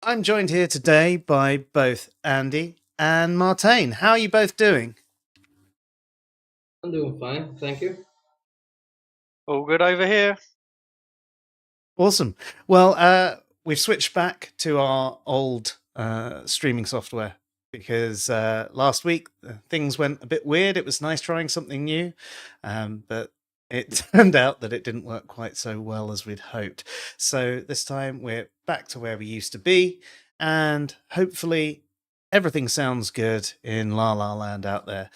I'm joined here today by both Andy and Martine. How are you both doing? I'm doing fine, thank you. All good over here. Awesome. Well, we've switched back to our old streaming software because last week things went a bit weird. It was nice trying something new, but it turned out that it didn't work quite so well as we'd hoped. So this time we're back to where we used to be, and hopefully everything sounds good in La La Land out there.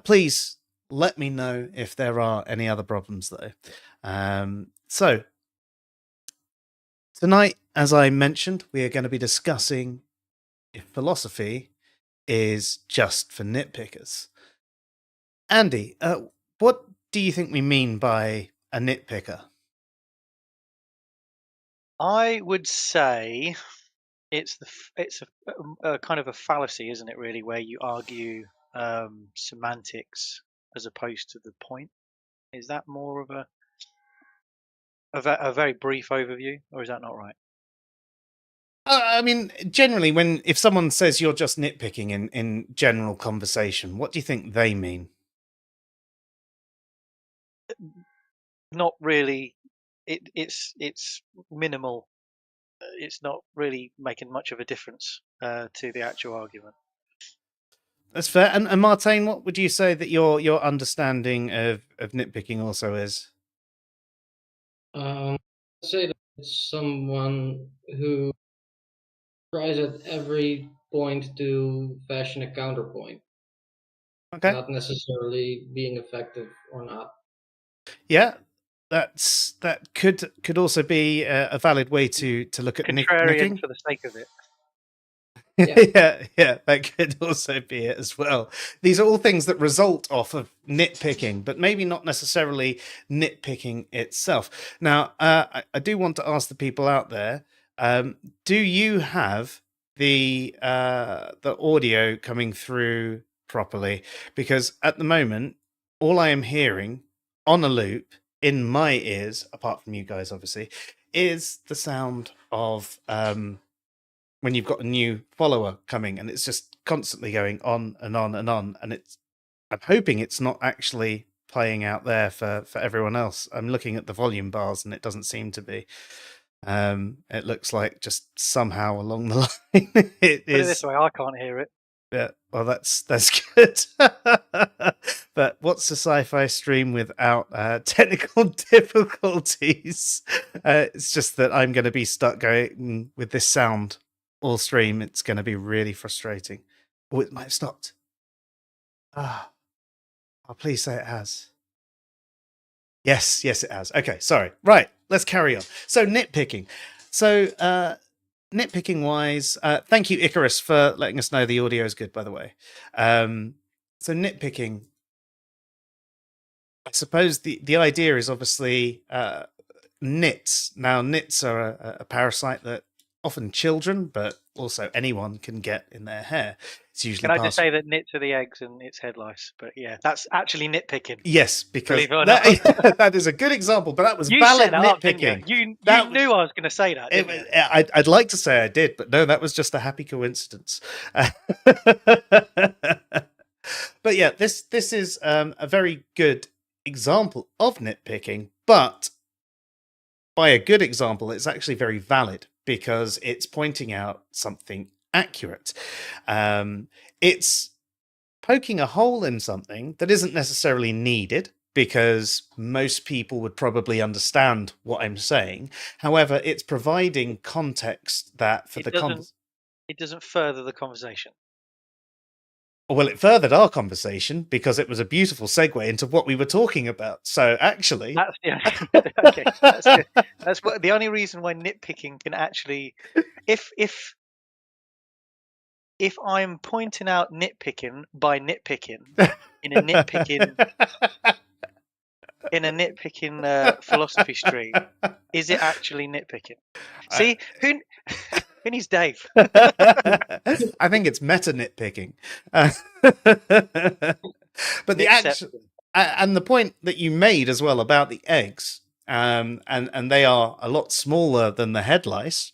Please let me know if there are any other problems though. So tonight, as I mentioned, we are going to be discussing if philosophy is just for nitpickers. Andy, what do you think we mean by a nitpicker? I would say it's a kind of a fallacy, isn't it? Really, where you argue semantics as opposed to the point. Is that more of a very brief overview, or is that not right? I mean, generally, if someone says you're just nitpicking in general conversation, what do you think they mean? Not really. It's minimal. It's not really making much of a difference to the actual argument. That's fair. And Martine, what would you say that your understanding of nitpicking also is? I'd say that it's someone who tries at every point to fashion a counterpoint, Okay. not necessarily being effective or not. Yeah, that could also be a valid way to look at Contrarian nicking. for the sake of it. Yeah, Yeah, that could also be it as well. These are all things that result off of nitpicking, but maybe not necessarily nitpicking itself. Now, I do want to ask the people out there: do you have the audio coming through properly? Because at the moment, all I am hearing on a loop in my ears, apart from you guys, obviously, is the sound of when you've got a new follower coming and it's just constantly going on and on and on, and I'm hoping it's not actually playing out there for everyone else. I'm looking at the volume bars and it doesn't seem to be. It looks like just somehow along the line it Put it this is. way, I can't hear it. Yeah, well, that's good. But what's a sci-fi stream without technical difficulties? It's just that I'm going to be stuck going with this sound all stream. It's going to be really frustrating. Oh, it might have stopped. Ah, oh, please say it has. Yes, it has. Okay, sorry. Right, let's carry on. So nitpicking. So nitpicking wise, thank you, Icarus, for letting us know the audio is good, by the way. So nitpicking, I suppose the idea is obviously nits. Now, nits are a parasite that often children, but also anyone can get in their hair. It's usually Can I just passed. say that nits are the eggs and it's head lice? But yeah, that's actually nitpicking. Yes, because Believe it or not. that is a good example, but that was You valid set that up, didn't you? nitpicking. You That knew I was going to say that, didn't you? I'd like to say I did, but no, that was just a happy coincidence. But yeah, this is a very good example of nitpicking, but by a good example, it's actually very valid because it's pointing out something accurate. It's poking a hole in something that isn't necessarily needed because most people would probably understand what I'm saying. However, it's providing context that for It the doesn't. It doesn't further the conversation. well, it furthered our conversation because it was a beautiful segue into what we were talking about. So actually, That's yeah. Okay, that's good. That's what the only reason why nitpicking can actually, if I'm pointing out nitpicking by nitpicking in a nitpicking philosophy stream, is it actually nitpicking? See, who needs Dave? I think it's meta nitpicking. But the actual Nitception. and the point that you made as well about the eggs, and they are a lot smaller than the head lice.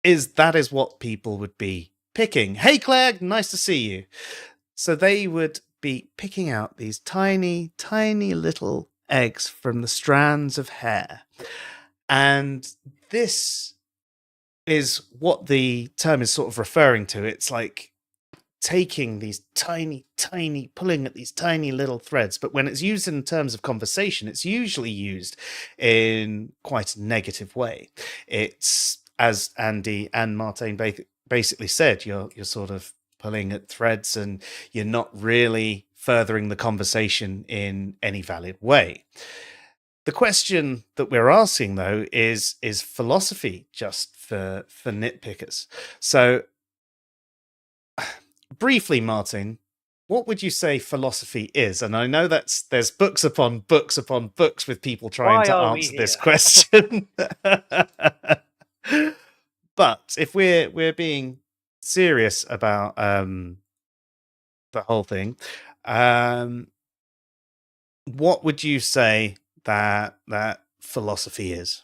that is what people would be picking. Hey, Claire, nice to see you. So they would be picking out these tiny, tiny little eggs from the strands of hair. And this is what the term is sort of referring to. It's like taking these tiny, tiny, pulling at these tiny little threads. But when it's used in terms of conversation, it's usually used in quite a negative way. It's, as Andy and Martin basically said, you're sort of pulling at threads and you're not really furthering the conversation in any valid way. The question that we're asking, though, is philosophy just for nitpickers? So briefly, Martin, what would you say philosophy is? And I know there's books upon books upon books with people trying Why to are we answer this here? question. But if we're being serious about the whole thing, what would you say that philosophy is?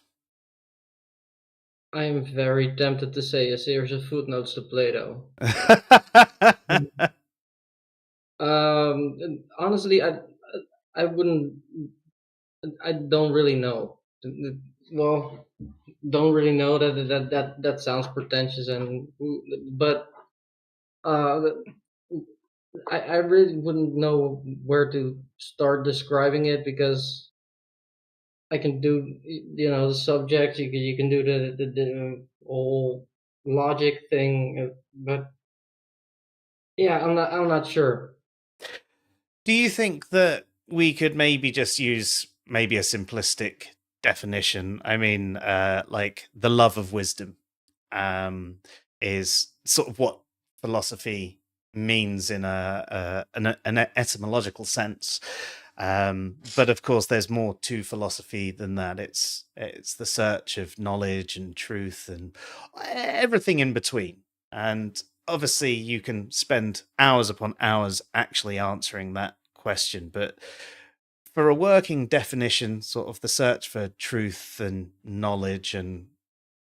I'm very tempted to say a series of footnotes to Plato. Honestly, I wouldn't. I don't really know. Well, don't really know that sounds pretentious, but uh, I really wouldn't know where to start describing it because I can do the subjects. You can do the whole logic thing, but yeah, I'm not sure. Do you think that we could maybe just use maybe a simplistic definition? I mean, like the love of wisdom is sort of what philosophy means in an etymological sense. But of course, there's more to philosophy than that. It's the search of knowledge and truth and everything in between. And obviously, you can spend hours upon hours actually answering that question. But for a working definition, sort of the search for truth and knowledge and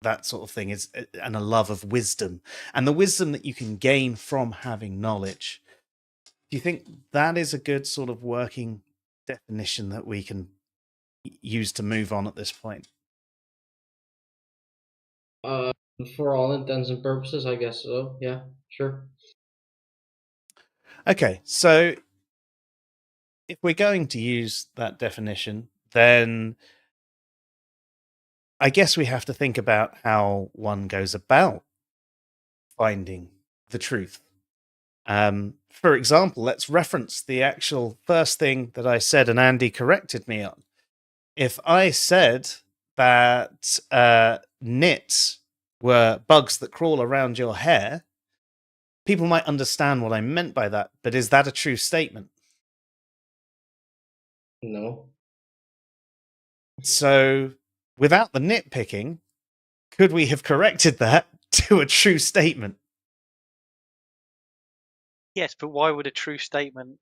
that sort of thing is, and a love of wisdom and the wisdom that you can gain from having knowledge. Do you think that is a good sort of working definition that we can use to move on at this point? Uh, for all intents and purposes, I guess so. Yeah, sure. Okay, so if we're going to use that definition, then I guess we have to think about how one goes about finding the truth. For example, let's reference the actual first thing that I said, and Andy corrected me on. If I said that nits were bugs that crawl around your hair, people might understand what I meant by that. But is that a true statement? No. So, without the nitpicking, could we have corrected that to a true statement? Yes, but why would a true statement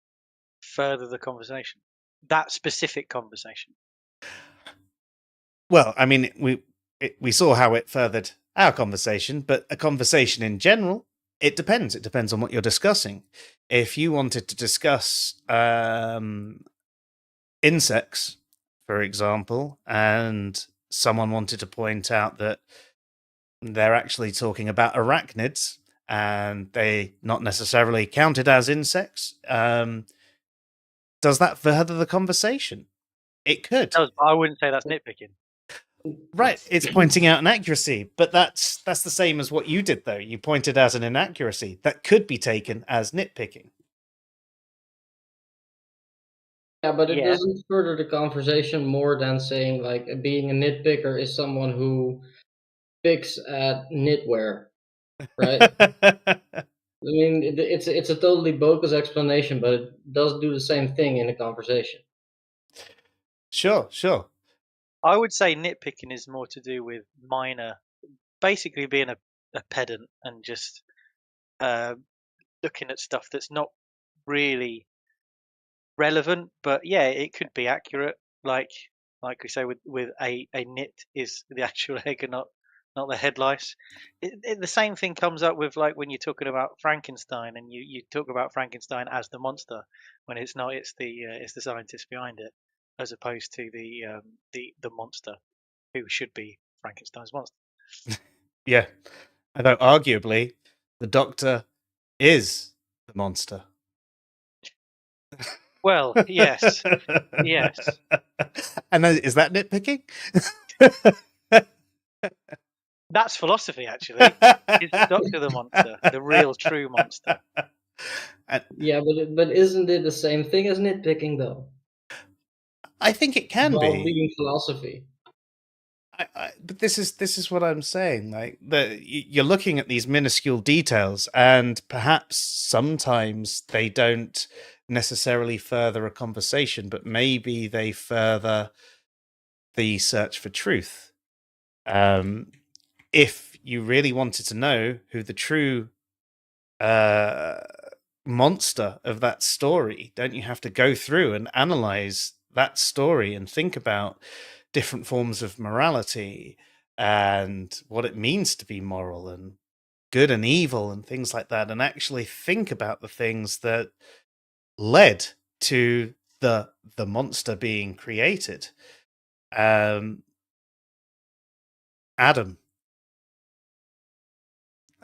further the conversation? That specific conversation. Well, I mean, we saw how it furthered our conversation, but a conversation in general, it depends. It depends on what you're discussing. If you wanted to discuss insects, for example, and someone wanted to point out that they're actually talking about arachnids and they not necessarily counted as insects, does that further the conversation? It could. I wouldn't say that's nitpicking. Right, it's pointing out an accuracy, but that's the same as what you did, though. You pointed out an inaccuracy that could be taken as nitpicking. Yeah, but it Yeah. doesn't further the conversation more than saying like being a nitpicker is someone who picks at knitwear, right? I mean, it's a totally bogus explanation, but it does do the same thing in a conversation. Sure, sure. I would say nitpicking is more to do with minor, basically being a pedant and just uh, looking at stuff that's not really relevant. But yeah, it could be accurate. Like we say, with a nit is the actual egg and not not the head lice. The same thing comes up with like when you're talking about Frankenstein, and you talk about Frankenstein as the monster when it's not. It's the scientist behind it, as opposed to the monster who should be Frankenstein's monster. Yeah, although arguably the Doctor is the monster. Well, yes, yes. And is that nitpicking? That's philosophy, actually. Is the Doctor the monster, the real, true monster? Yeah, but isn't it the same thing as nitpicking though? I think it can While be. being philosophy. But this is what I'm saying. Like you're looking at these minuscule details, and perhaps sometimes they don't necessarily further a conversation, but maybe they further the search for truth. If you really wanted to know who the true monster of that story, don't you have to go through and analyze that story and think about different forms of morality and what it means to be moral and good and evil and things like that, and actually think about the things that led to the monster being created? Adam,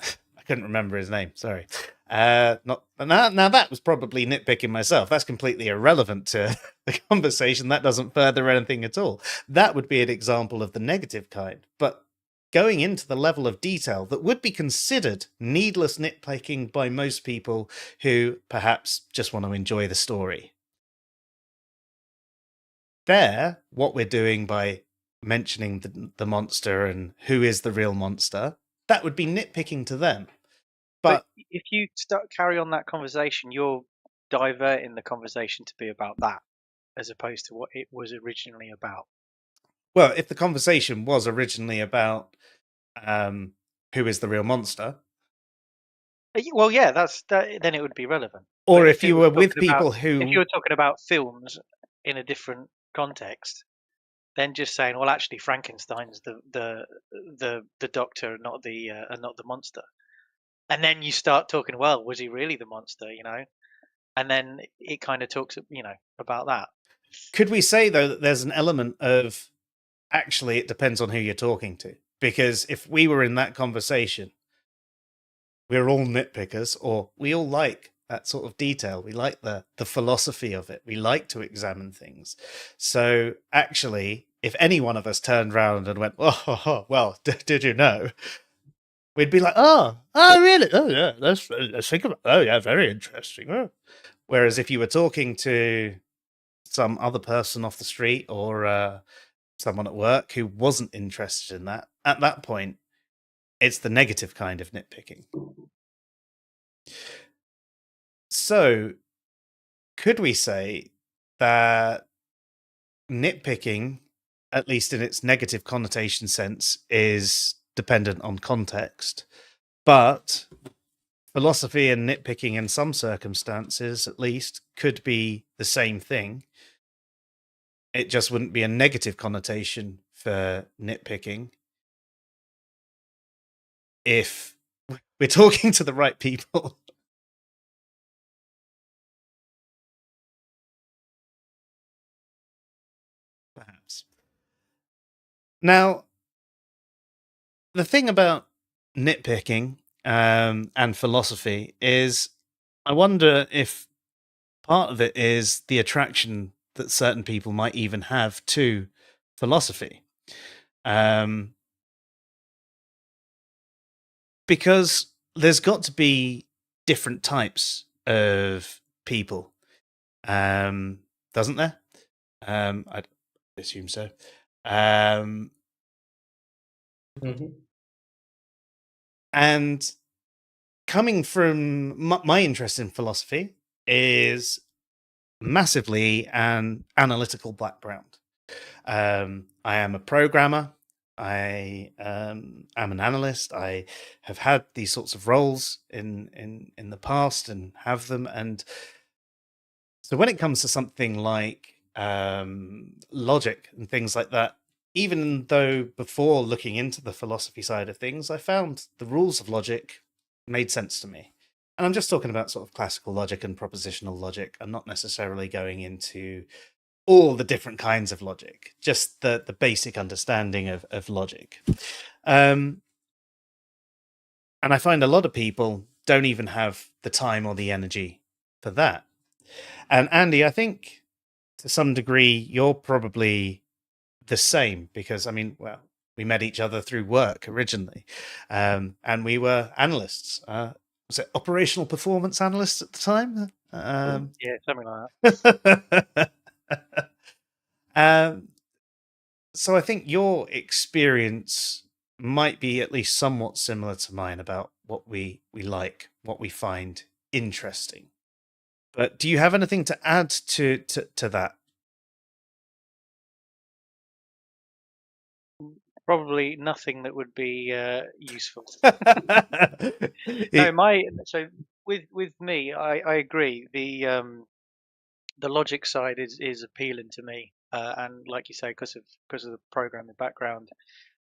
I couldn't remember his name. Sorry. Not now. That was probably nitpicking myself. That's completely irrelevant to the conversation. That doesn't further anything at all. That would be an example of the negative kind. But going into the level of detail that would be considered needless nitpicking by most people who perhaps just want to enjoy the story. There, what we're doing by mentioning the monster and who is the real monster, that would be nitpicking to them. But if you carry on that conversation, you're diverting the conversation to be about that, as opposed to what it was originally about. Well, if the conversation was originally about who is the real monster, well, yeah, then it would be relevant. or But if you were with people if who, you were talking about films in a different context, then just saying, well, actually, Frankenstein's the Doctor, not the monster. And then you start talking, well, was he really the monster? And then it kind of talks, about that. could we say though that there's an element of actually it depends on who you're talking to? Because if we were in that conversation, we're all nitpickers, or we all like that sort of detail. We like the philosophy of it. We like to examine things. So actually, if any one of us turned around and went, "Oh, well, did you know?" We'd be like, "Oh, really? Oh, yeah. Let's think about. Oh, yeah, very interesting." Oh. Whereas if you were talking to some other person off the street or someone at work who wasn't interested in that, at that point, it's the negative kind of nitpicking. So, could we say that nitpicking, at least in its negative connotation sense, is dependent on context, but philosophy and nitpicking in some circumstances, at least, could be the same thing? It just wouldn't be a negative connotation for nitpicking if we're talking to the right people. Perhaps. Now, the thing about nitpicking and philosophy is I wonder if part of it is the attraction that certain people might even have to philosophy. Because there's got to be different types of people, doesn't there? I'd assume so. And coming from my interest in philosophy is massively an analytical background. I am a programmer. I am an analyst. I have had these sorts of roles in the past and have them. And so when it comes to something like logic and things like that, even though before looking into the philosophy side of things, I found the rules of logic made sense to me. And I'm just talking about sort of classical logic and propositional logic. I'm not necessarily going into all the different kinds of logic, just the basic understanding of logic. And I find a lot of people don't even have the time or the energy for that. And Andy, I think to some degree you're probably the same, because I mean, well, we met each other through work originally, and we were analysts. Was it operational performance analysts at the time? Yeah, something like that. So I think your experience might be at least somewhat similar to mine about what we like, what we find interesting. But do you have anything to add to that? Probably nothing that would be useful. It- No, so with me, I agree. The logic side is appealing to me, and like you say, because of the programming background,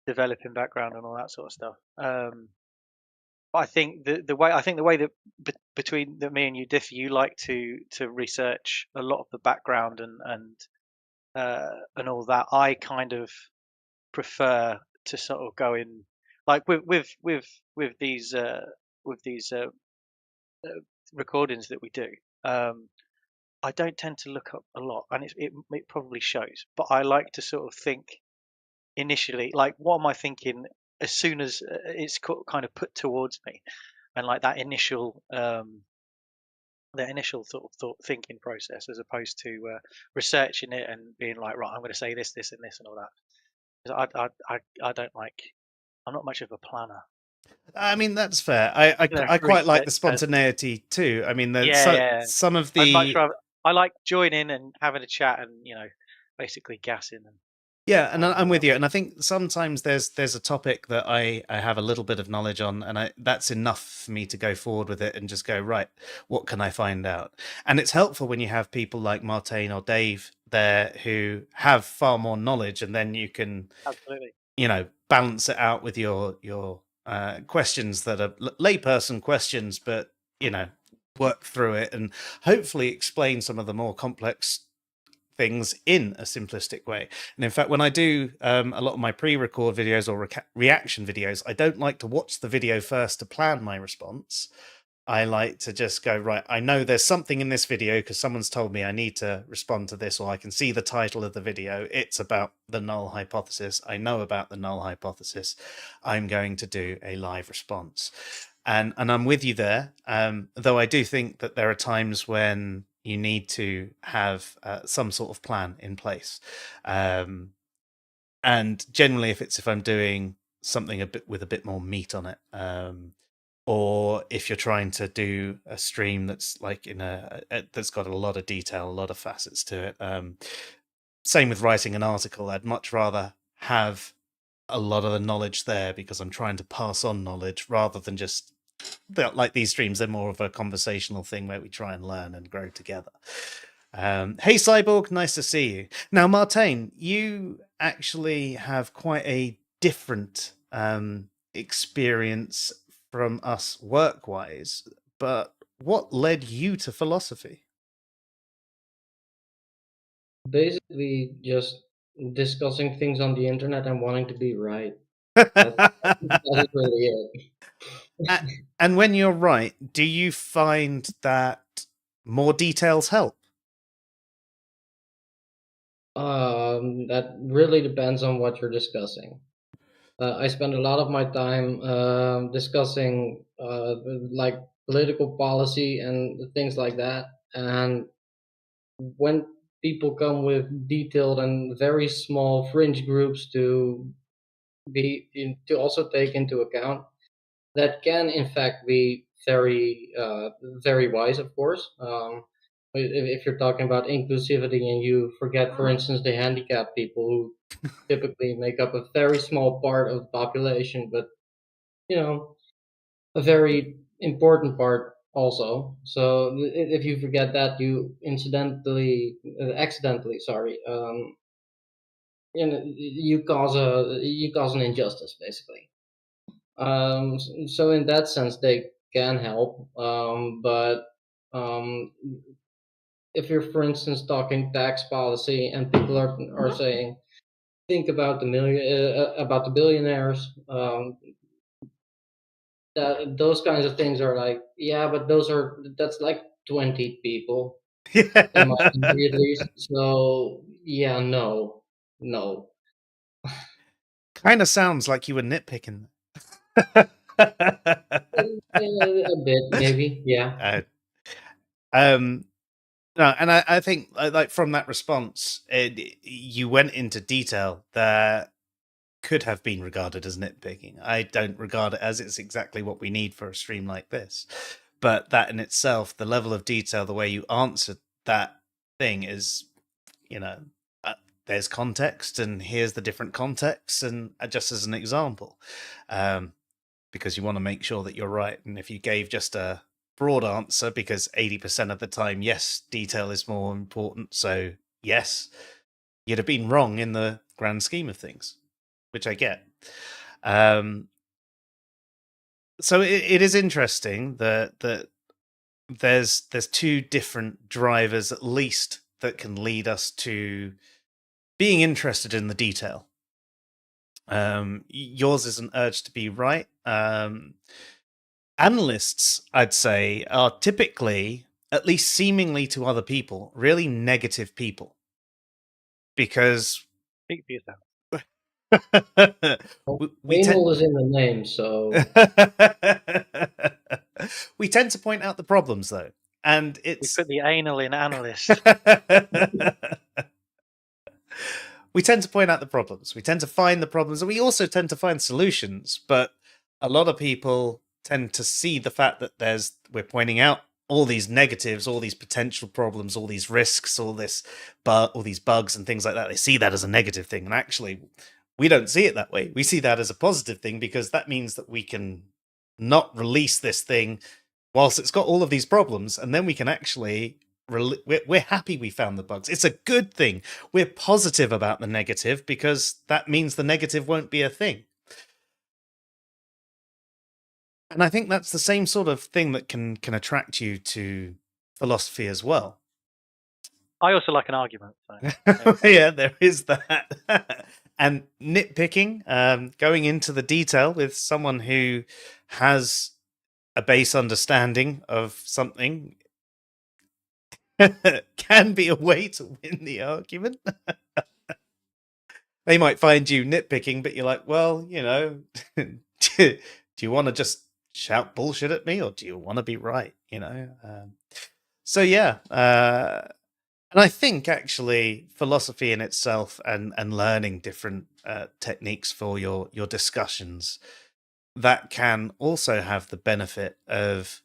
developing background, and all that sort of stuff. I think the way that between me and you differ, you like to research a lot of the background and all that. I kind of prefer to sort of go in, like with these with these recordings that we do. I don't tend to look up a lot, and it probably shows. But I like to sort of think initially, like, what am I thinking as soon as it's kind of put towards me, and like that initial sort of thought thinking process, as opposed to researching it and being like, right, I'm going to say this, this, and this, and all that. 'Cause I don't like. I'm not much of a planner. I mean, that's fair. I quite like the Research person. spontaneity too. I mean, Yeah. some of I'd much the rather. I like joining and having a chat and basically gassing and yeah, and finding I'm with out. you. And I think sometimes there's a topic that I have a little bit of knowledge on, and that's enough for me to go forward with it and just go, right, what can I find out? And it's helpful when you have people like Martine or Dave there who have far more knowledge, and then you can Absolutely. balance it out with your questions that are layperson questions, but work through it and hopefully explain some of the more complex things in a simplistic way. And in fact, when I do a lot of my pre-record videos or reaction videos, I don't like to watch the video first to plan my response. I like to just go, right, I know there's something in this video because someone's told me I need to respond to this, or I can see the title of the video. It's about the null hypothesis. I know about the null hypothesis. I'm going to do a live response. And I'm with you there, though I do think that there are times when you need to have some sort of plan in place. And generally, if I'm doing something with a bit more meat on it, or if you're trying to do a stream that's like that's got a lot of detail, a lot of facets to it. Same with writing an article. I'd much rather have a lot of the knowledge there because I'm trying to pass on knowledge rather than just like these streams. They're more of a conversational thing where we try and learn and grow together. Hey Cyborg, nice to see you. Now, Martine, you actually have quite a different experience from us work-wise, but what led you to philosophy? Basically, just discussing things on the internet and wanting to be right. That's really it. And when you're right, do you find that more details help? That really depends on what you're discussing. I spend a lot of my time discussing like political policy and things like that. And when people come with detailed and very small fringe groups to also take into account, that can in fact be very wise, of course. If you're talking about inclusivity and you forget, for instance, the handicapped people who typically make up a very small part of the population, but you know, a very important part also. So if you forget that, you accidentally, sorry, you cause an injustice basically. So in that sense, they can help. But um, if you're, for instance, talking tax policy, and people are saying, think about about the billionaires. Those kinds of things are like, yeah, but that's like 20 people in my country at least. So yeah, no, Kind of sounds like you were nitpicking. a bit maybe, yeah. uh, um, no, and I think like from that response, you went into detail that could have been regarded as nitpicking. I don't regard it as it's exactly what we need for a stream like this. But that in itself, the level of detail, the way you answered that thing is, you know, there's context, and here's the different contexts, and just as an example, because you want to make sure that you're right. And if you gave just a broad answer, because 80% of the time, yes, detail is more important, so yes, you'd have been wrong in the grand scheme of things, which I get. So it is interesting that there's two different drivers at least that can lead us to being interested in the detail. Yours is an urge to be right. Analysts, I'd say, are typically, at least seemingly to other people, really negative people, because Speak for yourself. we tend Anal is in the name, so we tend to point out the problems, though, and We it's put the anal in analyst. we tend to point out the problems. We tend to find the problems, and we also tend to find solutions. But a lot of people tend to see the fact that we're pointing out all these negatives, all these potential problems, all these risks, all these bugs and things like that. They see that as a negative thing, and actually, we don't see it that way. We see that as a positive thing, because that means that we can not release this thing whilst it's got all of these problems, and then we can actually we're happy we found the bugs. It's a good thing. We're positive about the negative, because that means the negative won't be a thing. And I think that's the same sort of thing that can attract you to philosophy as well. I also like an argument. So. Yeah, there is that. And nitpicking, going into the detail with someone who has a base understanding of something, can be a way to win the argument. They might find you nitpicking, but you're like, well, do you want to just shout bullshit at me, or do you want to be right? So yeah, and I think actually philosophy in itself, and learning different techniques for your discussions, that can also have the benefit of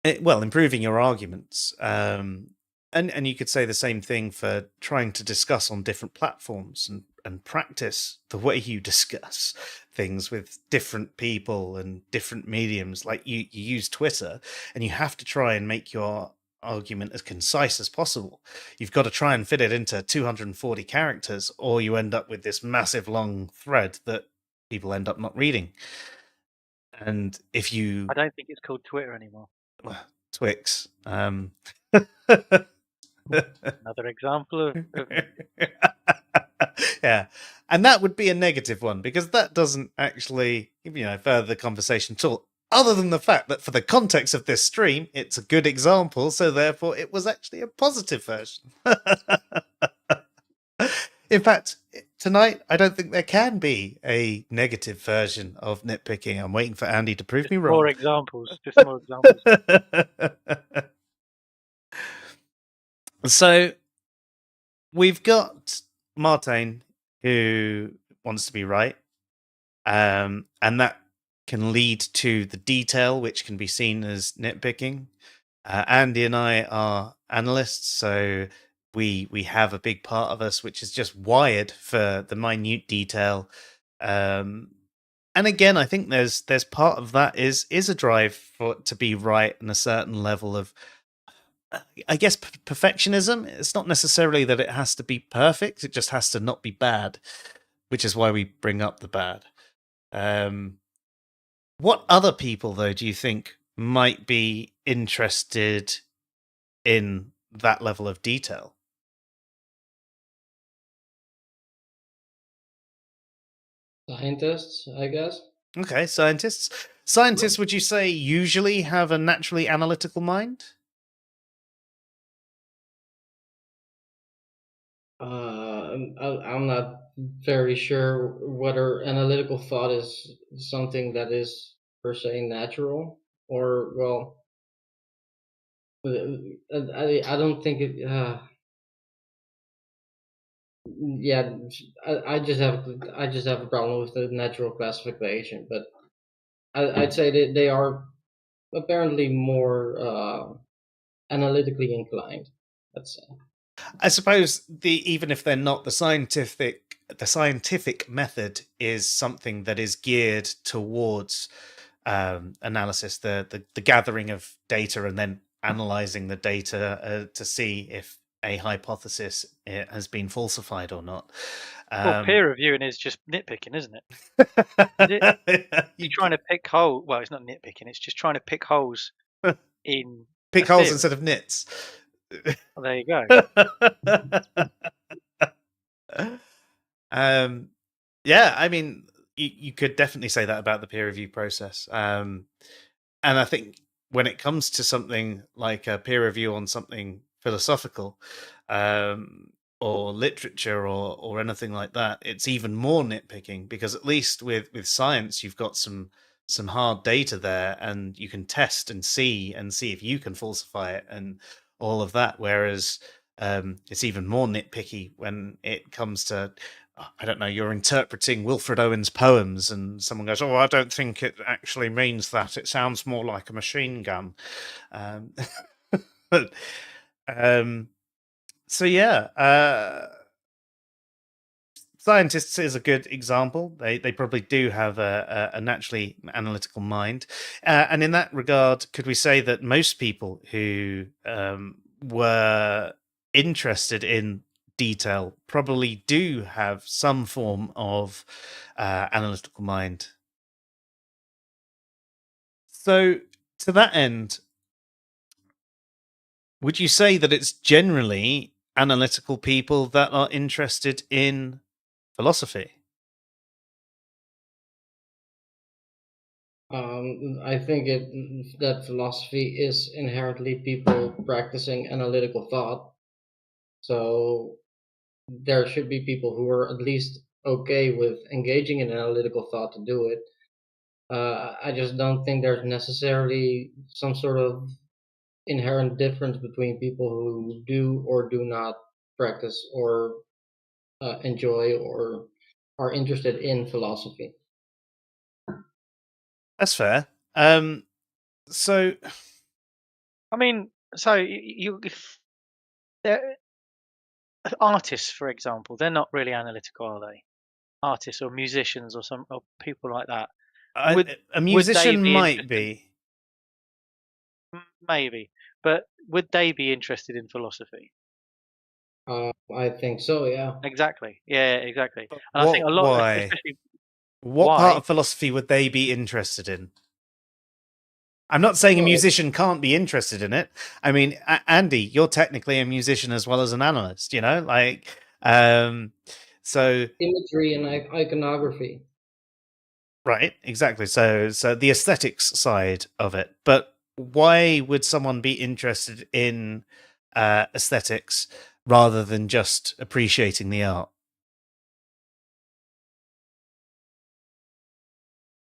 improving your arguments. And you could say the same thing for trying to discuss on different platforms, and practice the way you discuss things with different people and different mediums. Like you use Twitter, and you have to try and make your argument as concise as possible. You've got to try and fit it into 240 characters, or you end up with this massive long thread that people end up not reading. And if you... I don't think it's called Twitter anymore. Twix. Another example of Yeah, and that would be a negative one, because that doesn't actually further the conversation at all, other than the fact that for the context of this stream it's a good example, so therefore it was actually a positive version. In fact, tonight I don't think there can be a negative version of nitpicking. I'm waiting for Andy to prove me wrong. More examples. Just more examples. So we've got Martin, who wants to be right, and that can lead to the detail, which can be seen as nitpicking. Andy and I are analysts, so we have a big part of us which is just wired for the minute detail. And again, I think there's part of that is a drive to be right, and a certain level of I guess perfectionism. It's not necessarily that it has to be perfect. It just has to not be bad, which is why we bring up the bad. What other people, though, do you think might be interested in that level of detail? Scientists, I guess. Okay, scientists. Scientists, would you say, usually have a naturally analytical mind? I'm not very sure whether analytical thought is something that is per se natural, or well, I don't think it. Yeah, I just have a problem with the natural classification, but I'd say that they are apparently more analytically inclined. Let's say. I suppose even if they're not, the scientific method is something that is geared towards analysis, the gathering of data and then analyzing the data to see if a hypothesis has been falsified or not. Well, peer reviewing is just nitpicking, isn't it? It's trying to pick holes. Well, it's not nitpicking. It's just trying to pick holes in pick a holes theory. instead of nits. Well, there you go. Yeah, I mean, you could definitely say that about the peer review process. And I think when it comes to something like a peer review on something philosophical, or literature or anything like that, it's even more nitpicking, because at least with science you've got some hard data there, and you can test and see if you can falsify it and all of that. Whereas it's even more nitpicky when it comes to, I don't know, you're interpreting Wilfred Owen's poems and someone goes, "Oh, I don't think it actually means that. It sounds more like a machine gun." Um, but, so yeah, scientists is a good example. They probably do have a naturally analytical mind, and in that regard, could we say that most people who were interested in detail probably do have some form of analytical mind? So, to that end, would you say that it's generally analytical people that are interested in philosophy? I think that philosophy is inherently people practicing analytical thought. So there should be people who are at least okay with engaging in analytical thought to do it. I just don't think there's necessarily some sort of inherent difference between people who do or do not practice or enjoy or are interested in philosophy. That's fair. So I mean, so they're, artists, for example, they're not really analytical, are they? Artists or musicians or people like that. a Would they musician be might interested? be. Maybe, but would they be interested in philosophy? I think so, yeah. Exactly. Yeah, exactly. But And I think a lot, why? especially What part why. of philosophy would they be interested in? I'm not saying a Well, musician can't be interested in it. I mean, Andy, you're technically a musician as well as an analyst, um, so imagery and iconography. right, exactly. So the aesthetics side of it. But why would someone be interested in aesthetics rather than just appreciating the art?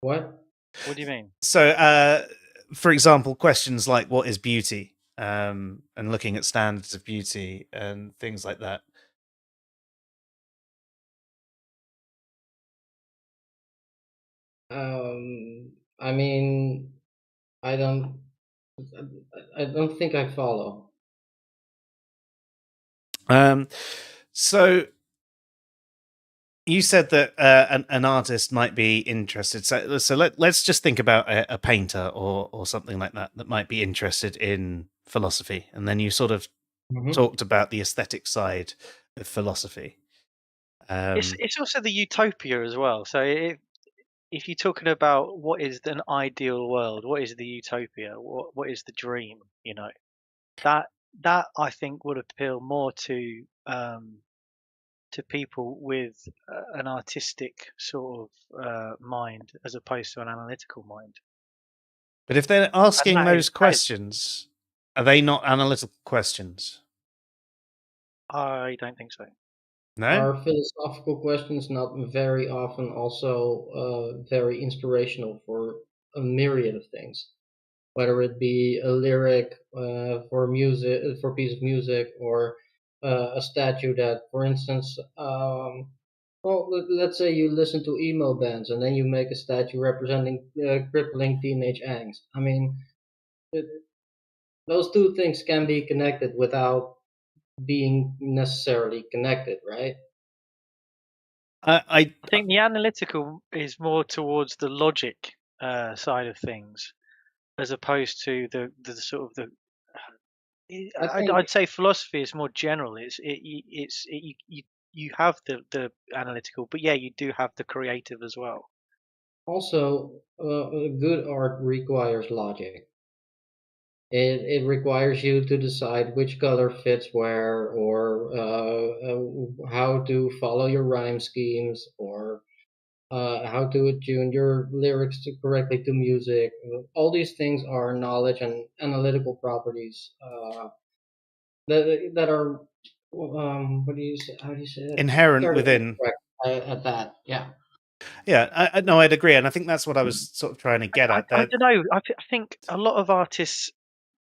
What? What do you mean? So, for example, questions like what is beauty, and looking at standards of beauty and things like that. I mean, I don't, I don't think I follow. Um, so You said that an artist might be interested. So let's just think about a painter or something like that might be interested in philosophy, and then you sort of talked about the aesthetic side of philosophy. It's also the utopia as well. So if you're talking about what is an ideal world, what is the utopia, what is the dream, that I think would appeal more to people with an artistic sort of mind as opposed to an analytical mind. But if they're And asking those that is, questions, are they not analytical questions? I don't think so. No. Are philosophical questions not very often also very inspirational for a myriad of things? Whether it be a lyric for music, for a piece of music, or a statue that, for instance, well, let's say you listen to emo bands and then you make a statue representing crippling teenage angst. I mean, it, those two things can be connected without being necessarily connected, right? I I think the analytical is more towards the logic side of things, as opposed to the sort of the. I think I'd say philosophy is more general. You have the analytical, but yeah, you do have the creative as well. also good art requires logic. It requires you to decide which color fits where, or how to follow your rhyme schemes, or how to attune your lyrics correctly to music. All these things are knowledge and analytical properties that are what do you say? How do you say it? inherent Very within. correct at that. Yeah. Yeah, no, I'd agree, and I think that's what I was sort of trying to get at. I That don't know. I think a lot of artists,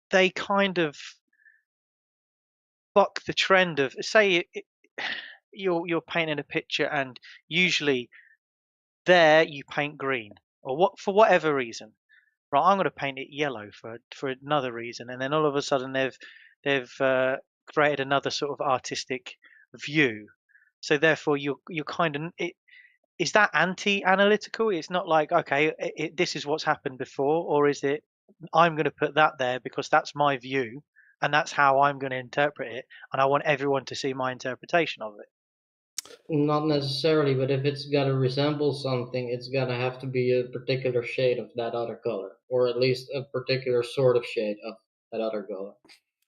they kind of buck the trend of, say, you're painting a picture, and usually there you paint green, or what, for whatever reason. Right, I'm going to paint it yellow for another reason, and then all of a sudden they've created another sort of artistic view. So therefore, you're kind of, is that anti-analytical? It's not like, okay, this is what's happened before, or is it, I'm going to put that there because that's my view and that's how I'm going to interpret it, and I want everyone to see my interpretation of it. Not necessarily, but if it's gotta resemble something, it's gonna have to be a particular shade of that other color, or at least a particular sort of shade of that other color.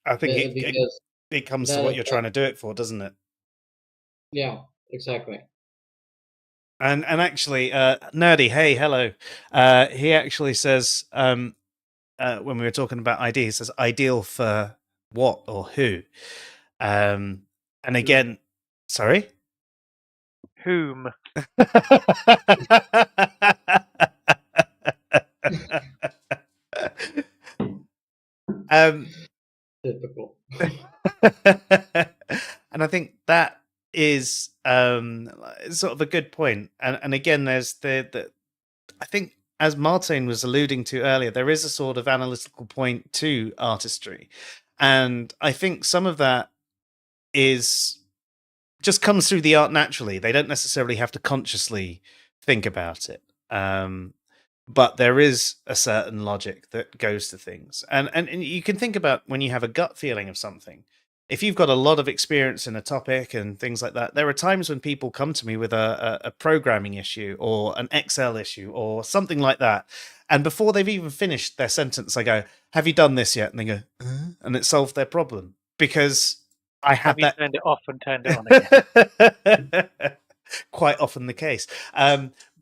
I think Because it comes to that, what you're trying to do it for, doesn't it? yeah, exactly. And actually, nerdy, hey, hello. He actually says when we were talking about ID, he says ideal for what or who. And again, sorry. Whom? um Typical. and I think that is sort of a good point. And again, there's the I think, as Martin was alluding to earlier, there is a sort of analytical point to artistry, and I think some of that is just comes through the art naturally. They don't necessarily have to consciously think about it. But there is a certain logic that goes to things. And you can think about when you have a gut feeling of something. If you've got a lot of experience in a topic and things like that, there are times when people come to me with a programming issue or an Excel issue or something like that. And before they've even finished their sentence, I go, "Have you done this yet?" And they go, and it solved their problem because I Have had you that. turned it off and turned it on again? Quite often the case.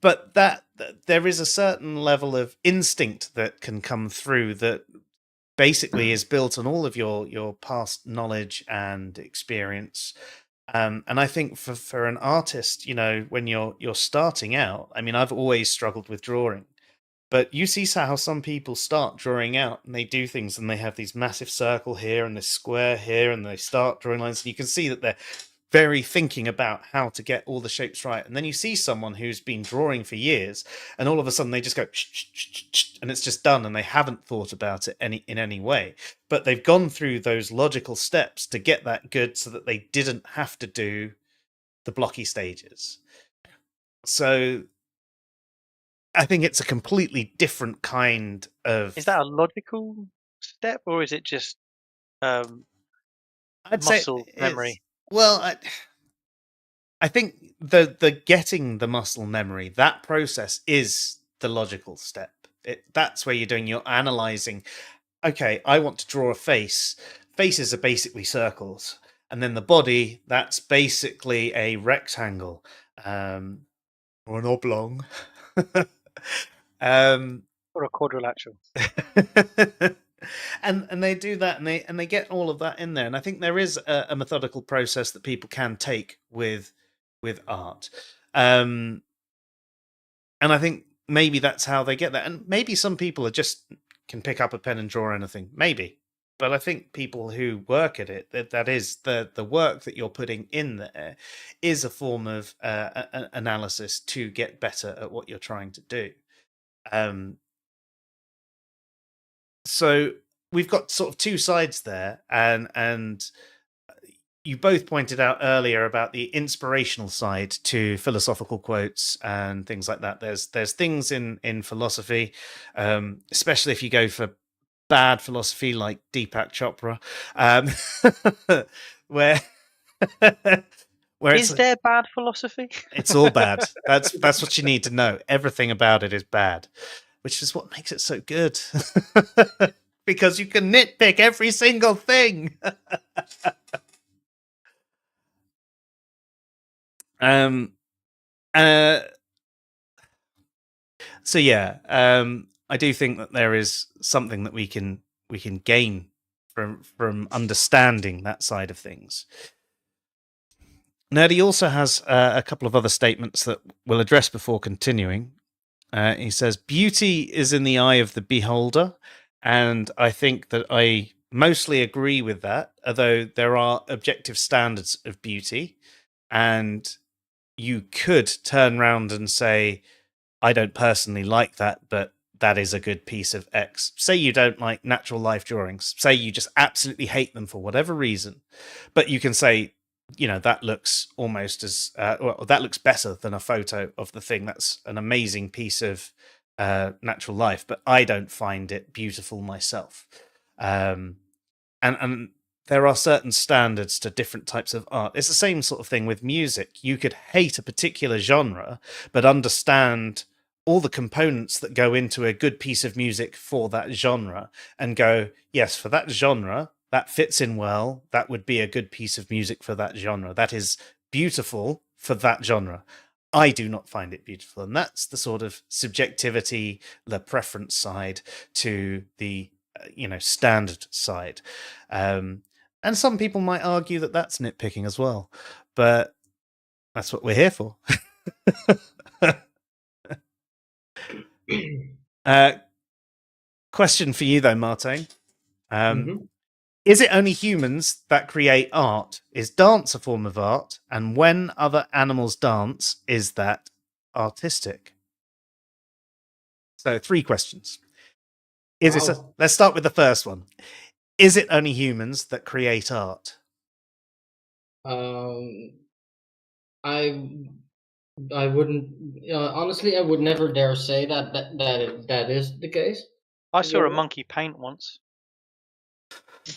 But that there is a certain level of instinct that can come through that basically is built on all of your past knowledge and experience. And I think for an artist, when you're starting out, I mean, I've always struggled with drawing. But you see how some people start drawing out and they do things and they have these massive circle here and this square here and they start drawing lines. And you can see that they're very thinking about how to get all the shapes right. And then you see someone who's been drawing for years and all of a sudden they just go and it's just done and they haven't thought about it in any way. But they've gone through those logical steps to get that good so that they didn't have to do the blocky stages. So I think it's a completely different kind of. Is that a logical step, or is it just I'd say muscle it's memory? well. I think the getting the muscle memory, that process is the logical step. That's where you're doing your analyzing. Okay, I want to draw a face. Faces are basically circles, and then the body, that's basically a rectangle, or an oblong. um, Or a quadrilateral? and they do that, and they get all of that in there. And I think there is a methodical process that people can take with art. And I think maybe that's how they get that. And maybe some people are just can pick up a pen and draw anything. Maybe. But I think people who work at it, that is the work that you're putting in there, is a form of analysis to get better at what you're trying to do. So we've got sort of two sides there, and you both pointed out earlier about the inspirational side to philosophical quotes and things like that. There's things in philosophy, especially if you go for bad philosophy like Deepak Chopra, where where Is there bad philosophy? it's all bad. That's what you need to know. Everything about it is bad, which is what makes it so good. Because you can nitpick every single thing. So yeah, I do think that there is something that we can gain from understanding that side of things. Nerdy also has a couple of other statements that we'll address before continuing. He says, beauty is in the eye of the beholder. And I think that I mostly agree with that, although there are objective standards of beauty. And you could turn around and say, I don't personally like that, but that is a good piece of X. Say you don't like natural life drawings. Say you just absolutely hate them for whatever reason. But you can say, that looks almost as well, that looks better than a photo of the thing. That's an amazing piece of natural life, but I don't find it beautiful myself. And there are certain standards to different types of art. It's the same sort of thing with music. You could hate a particular genre, but understand all the components that go into a good piece of music for that genre and go, yes, for that genre, that fits in well. That would be a good piece of music for that genre. That is beautiful for that genre. I do not find it beautiful. And that's the sort of subjectivity, the preference side to the, standard side. And some people might argue that that's nitpicking as well. But that's what we're here for. Question for you though, Martin. Is it only humans that create art? Is dance a form of art? And when other animals dance, is that artistic? So 3 questions. Let's start with the first one. Is it only humans that create art? I wouldn't honestly. I would never dare say that is the case. I saw a monkey paint once.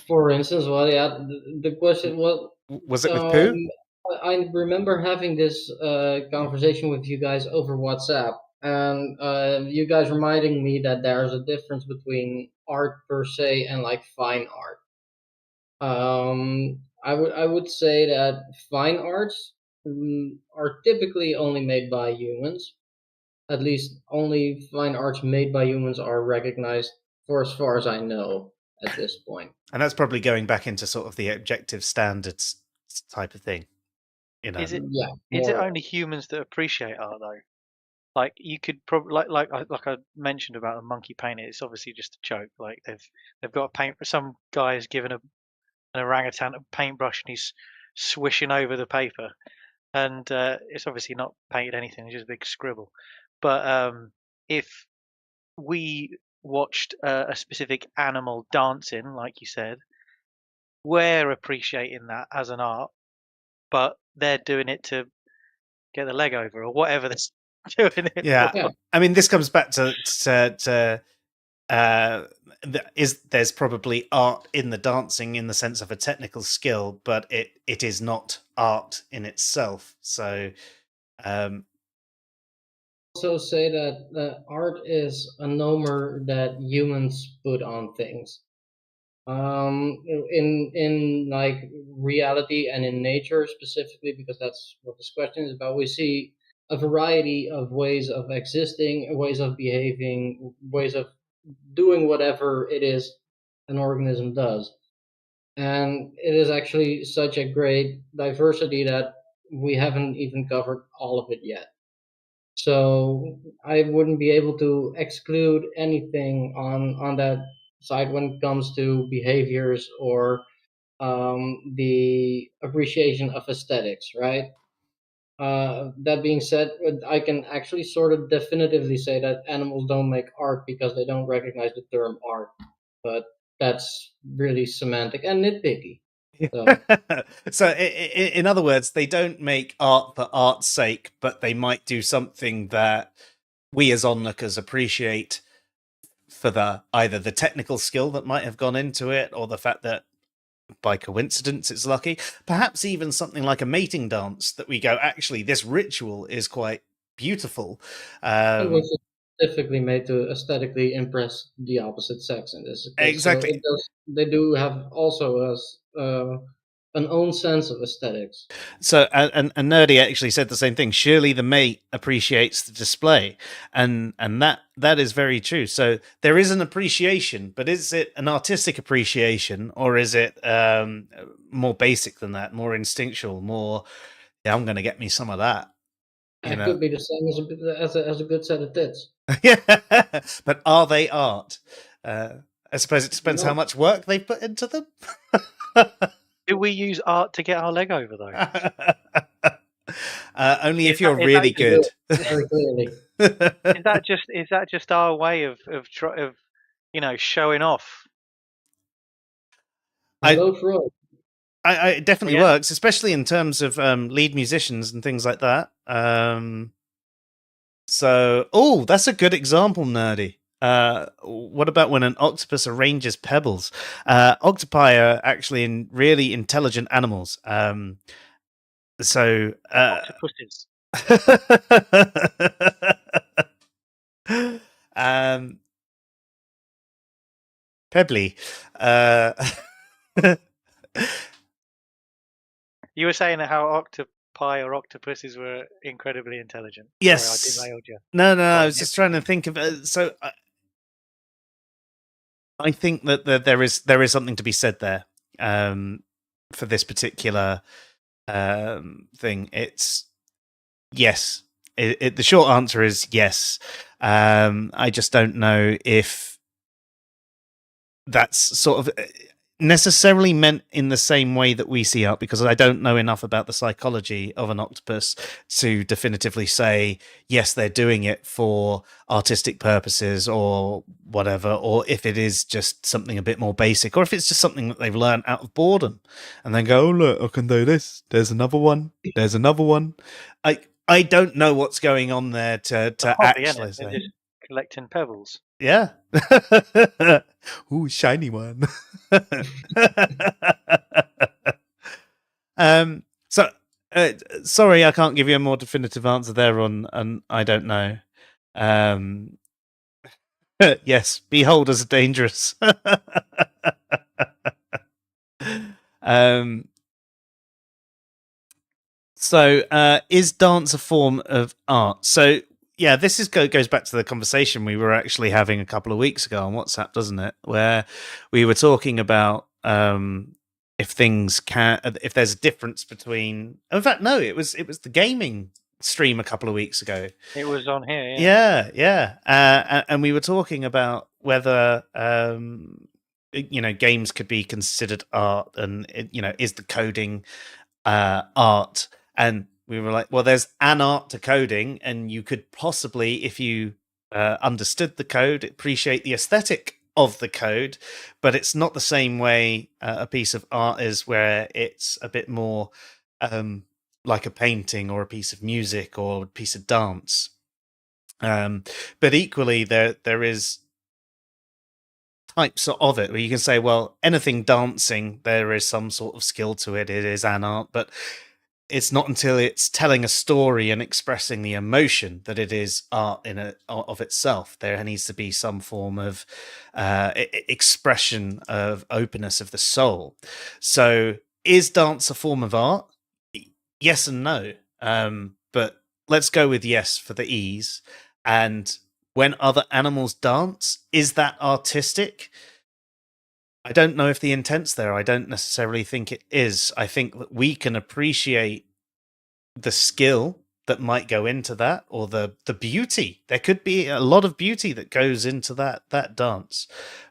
For instance, well, yeah, the question. Well, was it with poo? I remember having this conversation with you guys over WhatsApp, and you guys reminding me that there's a difference between art per se and like fine art. I would say that fine arts are typically only made by humans. At least, only fine arts made by humans are recognized, for as far as I know, at this point. And that's probably going back into sort of the objective standards type of thing. Is it only humans that appreciate art though? Like you could probably like I mentioned about a monkey painting. It's obviously just a joke. Like they've got a paint. Some guy has given an orangutan a paintbrush and he's swishing over the paper, and it's obviously not painted anything. It's just a big scribble. But if we watched a specific animal dancing, like you said, we're appreciating that as an art, but they're doing it to get the leg over or whatever this doing it. Yeah. Yeah. I mean, this comes back to there's probably art in the dancing in the sense of a technical skill, but it is not art in itself. So Also say that art is a number that humans put on things. In like reality and in nature specifically, because that's what this question is about, we see a variety of ways of existing, ways of behaving, ways of doing whatever it is an organism does. And it is actually such a great diversity that we haven't even covered all of it yet. So I wouldn't be able to exclude anything on that side when it comes to behaviors or the appreciation of aesthetics, right? That being said, I can actually sort of definitively say that animals don't make art because they don't recognize the term art, but that's really semantic and nitpicky. So so in other words, they don't make art for art's sake, but they might do something that we as onlookers appreciate for the either the technical skill that might have gone into it, or the fact that by coincidence it's lucky. Perhaps even something like a mating dance that we go, actually, this ritual is quite beautiful. it was specifically made to aesthetically impress the opposite sex in this case. So Exactly. they do have also an own sense of aesthetics. So, and Nerdy actually said the same thing. Surely the mate appreciates the display, and that is very true. So there is an appreciation, but is it an artistic appreciation, or is it more basic than that, more instinctual, more? Yeah, I'm going to get me some of that. You It know, could be the same as a good set of tits. yeah. But are they art? I suppose it depends how No, much work they put into them. Do we use art to get our leg over though? Only Is if you're that- is really that- good. very clearly. Is that just our way of showing off? Hello, Freud. It definitely Yeah. works, especially in terms of lead musicians and things like that. So, that's a good example, Nerdy. What about when an octopus arranges pebbles? Octopi are actually really intelligent animals. So, Octopuses. um, Pebbly. You were saying how octopi or octopuses were incredibly intelligent. Yes. Sorry, I derailed you. No, I Sorry, was just trying to think of. I think that there is something to be said there for this particular thing. It's yes. The short answer is yes. I just don't know if that's sort of necessarily meant in the same way that we see art, because I don't know enough about the psychology of an octopus to definitively say yes, they're doing it for artistic purposes or whatever, or if it is just something a bit more basic, or if it's just something that they've learned out of boredom and then go, oh look, I can do this, there's another one, I don't know what's going on there to Hobby, actually innit? They're say. just collecting pebbles. Yeah. Ooh, shiny one. So sorry, I can't give you a more definitive answer there on I don't know. Yes, beholders are dangerous. So is dance a form of art? So yeah, this goes back to the conversation we were actually having a couple of weeks ago on WhatsApp, doesn't it? Where we were talking about if there's a difference between. In fact, no, it was the gaming stream a couple of weeks ago. It was on here. Yeah. Yeah. And we were talking about whether games could be considered art, and is the coding art. And we were like, well, there's an art to coding, and you could possibly, if you understood the code, appreciate the aesthetic of the code, but it's not the same way a piece of art is, where it's a bit more like a painting or a piece of music or a piece of dance. But equally, there is types of it where you can say, well, anything dancing, there is some sort of skill to it. It is an art, but it's not until it's telling a story and expressing the emotion that it is art of itself. There needs to be some form of expression of openness of the soul. So, is dance a form of art? Yes and no. But let's go with yes for the ease. And when other animals dance, is that artistic? I don't know if the intent's there. I don't necessarily think it is. I think that we can appreciate the skill that might go into that, or the beauty. There could be a lot of beauty that goes into that dance,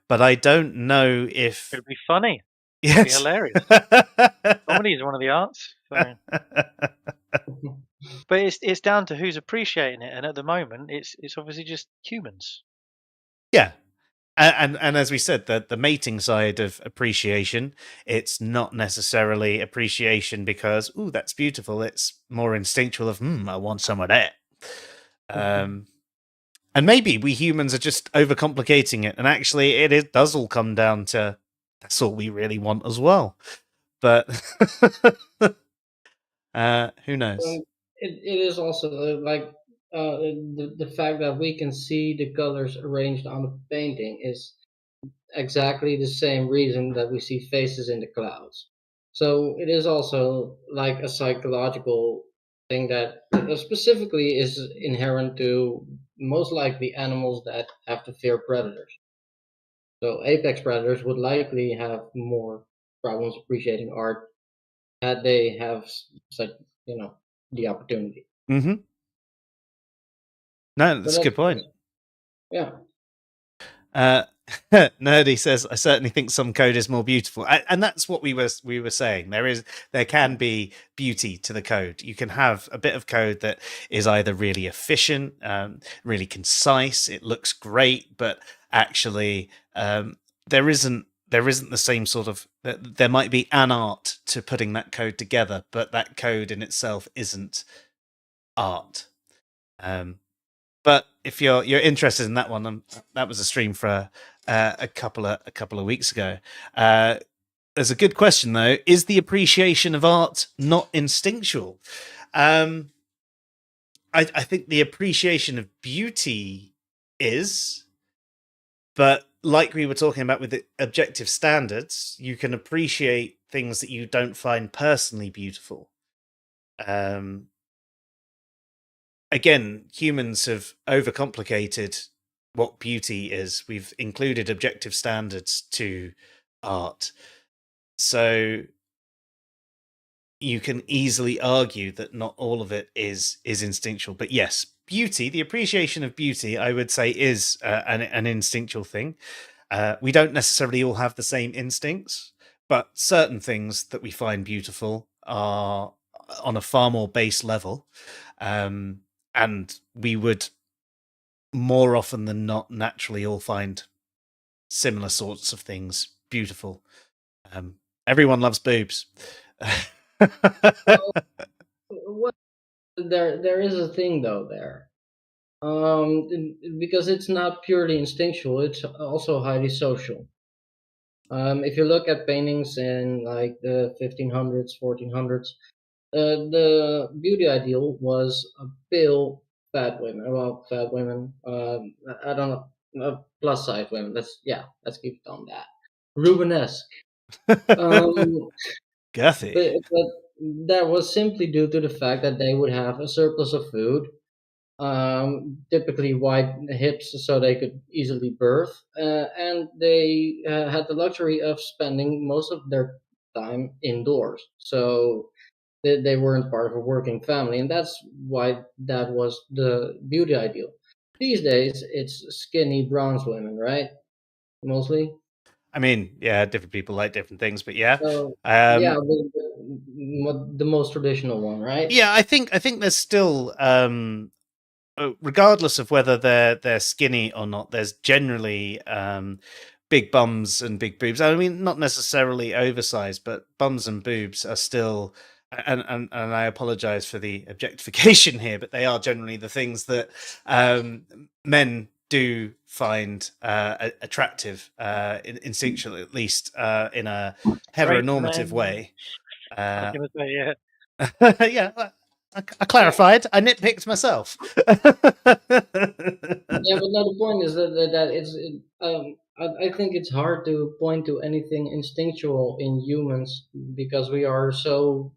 but I don't know if It'd be funny. It'd be yes. hilarious. Comedy is one of the arts. So. But it's down to who's appreciating it, and at the moment, it's obviously just humans. Yeah. And as we said, the mating side of appreciation, it's not necessarily appreciation because, ooh, that's beautiful. It's more instinctual of, I want some of that. And maybe we humans are just overcomplicating it, and actually it does all come down to that's all we really want as well. But who knows? It is also like the fact that we can see the colors arranged on the painting is exactly the same reason that we see faces in the clouds. So it is also like a psychological thing that specifically is inherent to most likely animals that have to fear predators. So apex predators would likely have more problems appreciating art had they have such, the opportunity. Mm-hmm. No, So that's a good point. yeah. Nerdy says, "I certainly think some code is more beautiful," and that's what we were saying. There can be beauty to the code. You can have a bit of code that is either really efficient, really concise. It looks great, but actually, there isn't the same sort of. There might be an art to putting that code together, but that code in itself isn't art. But if you're interested in that one, that was a stream for a couple of weeks ago. There's a good question though: is the appreciation of art not instinctual? I think the appreciation of beauty is, but like we were talking about with the objective standards, you can appreciate things that you don't find personally beautiful. Again, humans have overcomplicated what beauty is. We've included objective standards to art. So you can easily argue that not all of it is instinctual. But yes, beauty, the appreciation of beauty, I would say is an instinctual thing. We don't necessarily all have the same instincts, but certain things that we find beautiful are on a far more base level. And we would more often than not naturally all find similar sorts of things beautiful. Everyone loves boobs. Well, there is a thing though there. Because it's not purely instinctual, it's also highly social. If you look at paintings in like the 1500s, 1400s, the beauty ideal was a pale, fat women. Well, fat women. I don't know. Plus size women. Let's keep it on that. Rubenesque. Um, Girthy. but that was simply due to the fact that they would have a surplus of food, typically wide hips so they could easily birth, and they had the luxury of spending most of their time indoors. So they weren't part of a working family, and that's why that was the beauty ideal. These days, it's skinny bronze women, right? Mostly. I mean, yeah, different people like different things, but yeah. So yeah, the most traditional one, right? Yeah, I think there's still regardless of whether they're skinny or not, there's generally big bums and big boobs. I mean, not necessarily oversized, but bums and boobs are still and I apologize for the objectification here, but they are generally the things that men do find attractive, instinctual, at least in a Straight heteronormative men. way. I was going to say, yeah. Yeah, I clarified. I nitpicked myself. Yeah, but no, the point is that I think it's hard to point to anything instinctual in humans because we are so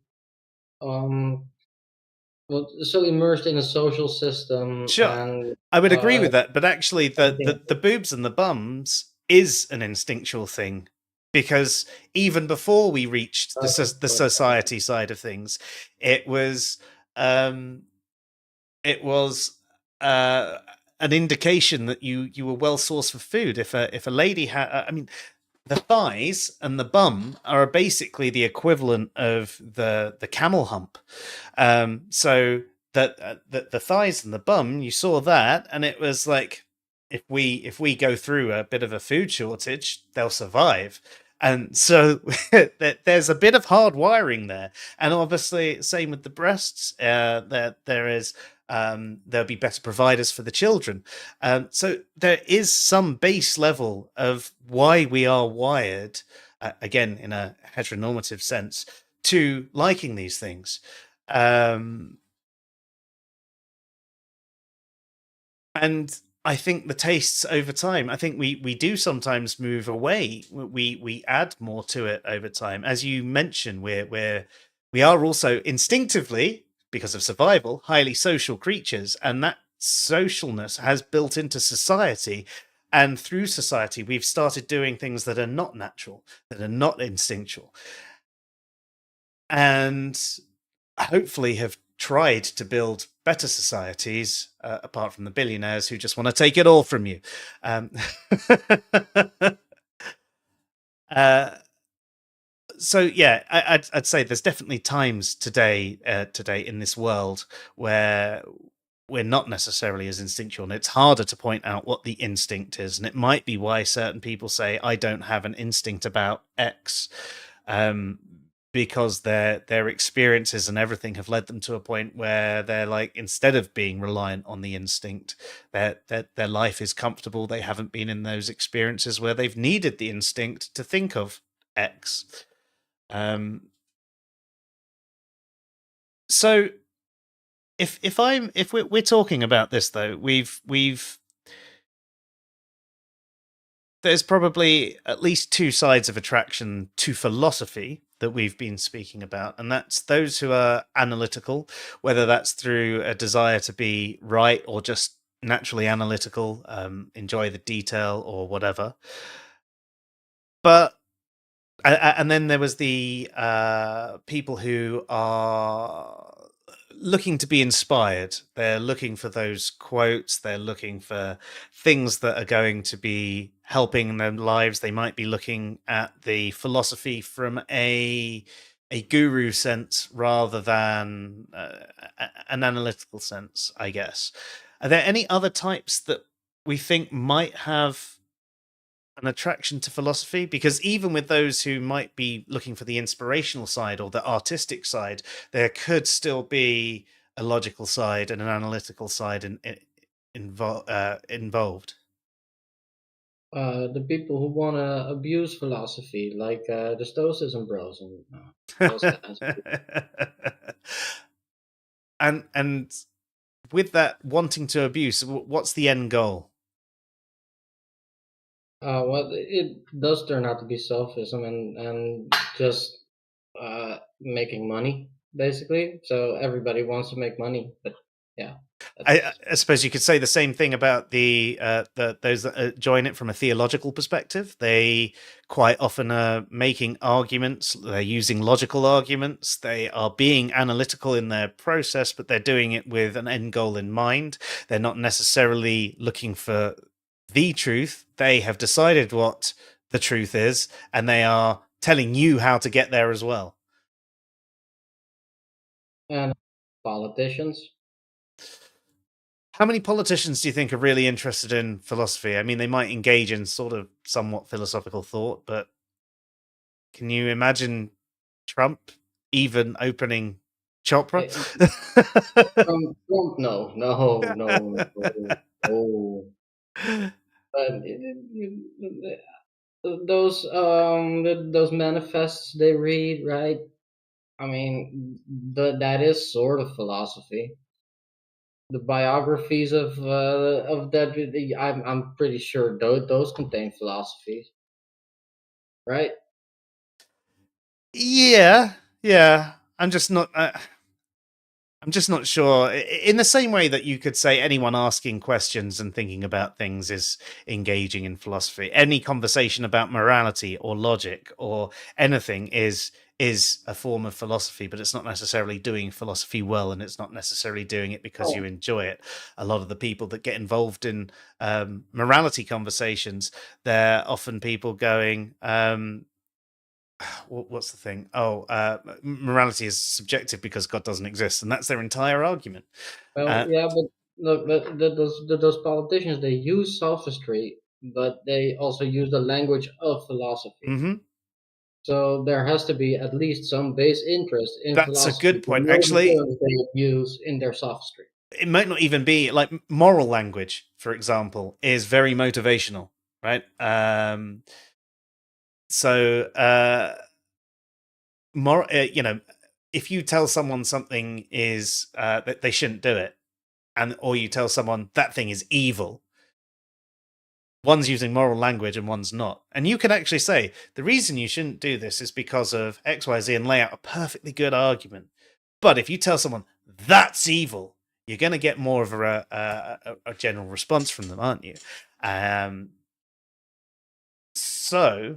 um well, so immersed in a social system Sure, and I would agree with that, but actually, everything. the boobs and the bums is an instinctual thing, because even before we reached the society side of things, it was um, it was uh, an indication that you were well sourced for food. If a lady had, I mean, the thighs and the bum are basically the equivalent of the camel hump. So that the thighs and the bum, you saw that, and it was like, if we go through a bit of a food shortage, they'll survive. And so there's a bit of hard wiring there, and obviously same with the breasts. There is there'll be better providers for the children. So there is some base level of why we are wired, again in a heteronormative sense, to liking these things. And I think the tastes over time, I think we do sometimes move away. We add more to it over time. As you mentioned, we are also instinctively, because of survival, highly social creatures, and that socialness has built into society. And through society, we've started doing things that are not natural, that are not instinctual, and hopefully have tried to build better societies, apart from the billionaires who just want to take it all from you. Um, uh, so yeah, I'd say there's definitely times today in this world where we're not necessarily as instinctual, and it's harder to point out what the instinct is, and it might be why certain people say I don't have an instinct about X, um, because their experiences and everything have led them to a point where they're like, instead of being reliant on the instinct, their life is comfortable. They haven't been in those experiences where they've needed the instinct to think of X. So if we're talking about this, though, we've there's probably at least two sides of attraction to philosophy that we've been speaking about, and that's those who are analytical, whether that's through a desire to be right or just naturally analytical, enjoy the detail or whatever. But and then there was the people who are looking to be inspired. They're looking for those quotes. They're looking for things that are going to be helping their lives. They might be looking at the philosophy from a guru sense rather than an analytical sense, I guess. Are there any other types that we think might have an attraction to philosophy? Because even with those who might be looking for the inspirational side or the artistic side, there could still be a logical side and an analytical side involved. The people who want to abuse philosophy, like the Stoicism bros and those guys. And with that wanting to abuse, what's the end goal? Well, it does turn out to be sophism and just making money, basically. So everybody wants to make money, but yeah. I suppose you could say the same thing about the those that join it from a theological perspective. They quite often are making arguments. They're using logical arguments. They are being analytical in their process, but they're doing it with an end goal in mind. They're not necessarily looking for the truth. They have decided what the truth is, and they are telling you how to get there as well. And politicians. How many politicians do you think are really interested in philosophy? I mean, they might engage in sort of somewhat philosophical thought, but can you imagine Trump even opening Chopra. Trump, no, no, no, no, no. But those manifests they read, right? I mean, that is sort of philosophy. The biographies of that, I'm pretty sure those contain philosophy, right? Yeah, yeah. I'm just not sure. In the same way that you could say anyone asking questions and thinking about things is engaging in philosophy. Any conversation about morality or logic or anything is a form of philosophy, but it's not necessarily doing philosophy well, and it's not necessarily doing it because you Oh, enjoy it. A lot of the people that get involved in morality conversations, they're often people going, what's the thing? Morality is subjective because God doesn't exist, and that's their entire argument. well, yeah, but look, those politicians they use sophistry, but they also use the language of philosophy. hmm So there has to be at least some base interest in That's a philosophy good to point. know the Actually, terms they use in their sophistry. it might not even be like moral language, for example, is very motivational, right? So, if you tell someone something is that they shouldn't do it, or you tell someone that thing is evil, one's using moral language and one's not. And you can actually say, the reason you shouldn't do this is because of XYZ and lay out a perfectly good argument. But if you tell someone that's evil, you're going to get more of a general response from them, aren't you? So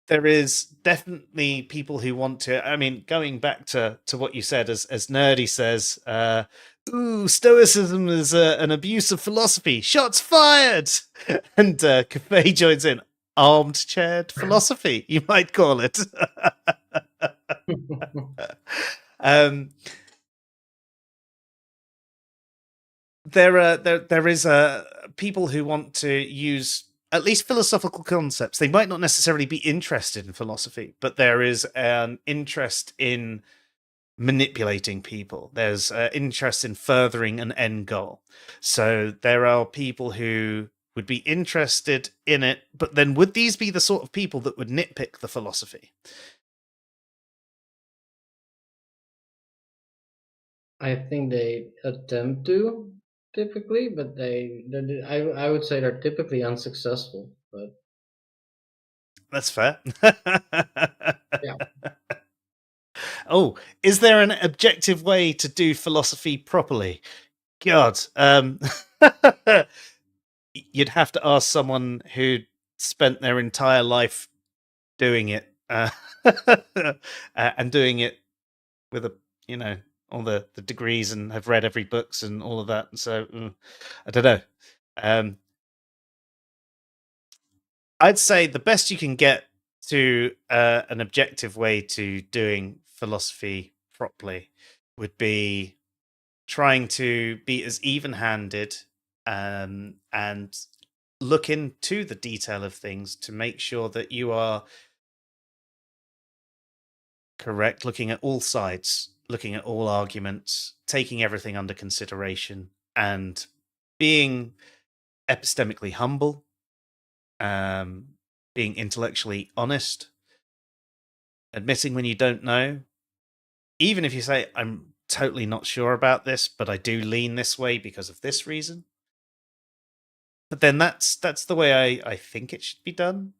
there is definitely people who want to. I mean, going back to what you said, as Nerdy says, "Ooh, Stoicism is an abuse of philosophy." Shots fired, and Cafe joins in. Armed-chaired philosophy, you might call it. um, there is people who want to use at least philosophical concepts. They might not necessarily be interested in philosophy, but there is an interest in manipulating people. There's interest in furthering an end goal. So there are people who would be interested in it, but then would these be the sort of people that would nitpick the philosophy? I think they attempt to typically, but I would say they're typically unsuccessful. But That's fair. yeah, Oh, is there an objective way to do philosophy properly? God, you'd have to ask someone who spent their entire life doing it, and doing it with you know, all the degrees and have read every books and all of that. So I don't know. Um, I'd say the best you can get to an objective way to doing philosophy properly would be trying to be as even-handed, and look into the detail of things to make sure that you are correct, looking at all sides, looking at all arguments, taking everything under consideration, and being epistemically humble, um, being intellectually honest, admitting when you don't know, even if you say, I'm totally not sure about this, but I do lean this way because of this reason. But then that's the way I think it should be done.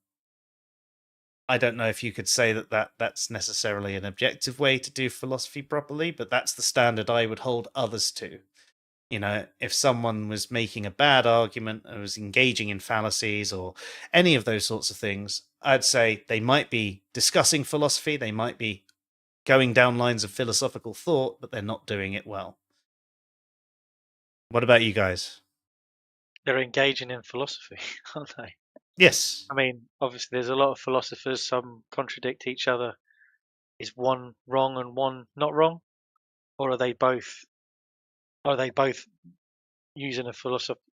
I don't know if you could say that's necessarily an objective way to do philosophy properly, but that's the standard I would hold others to. You know, if someone was making a bad argument or was engaging in fallacies or any of those sorts of things, I'd say they might be discussing philosophy, they might be going down lines of philosophical thought, but they're not doing it well. What about you guys? They're engaging in philosophy, aren't they? Yes. I mean, obviously, there's a lot of philosophers. Some contradict each other. Is one wrong and one not wrong, or are they both? Are they both using a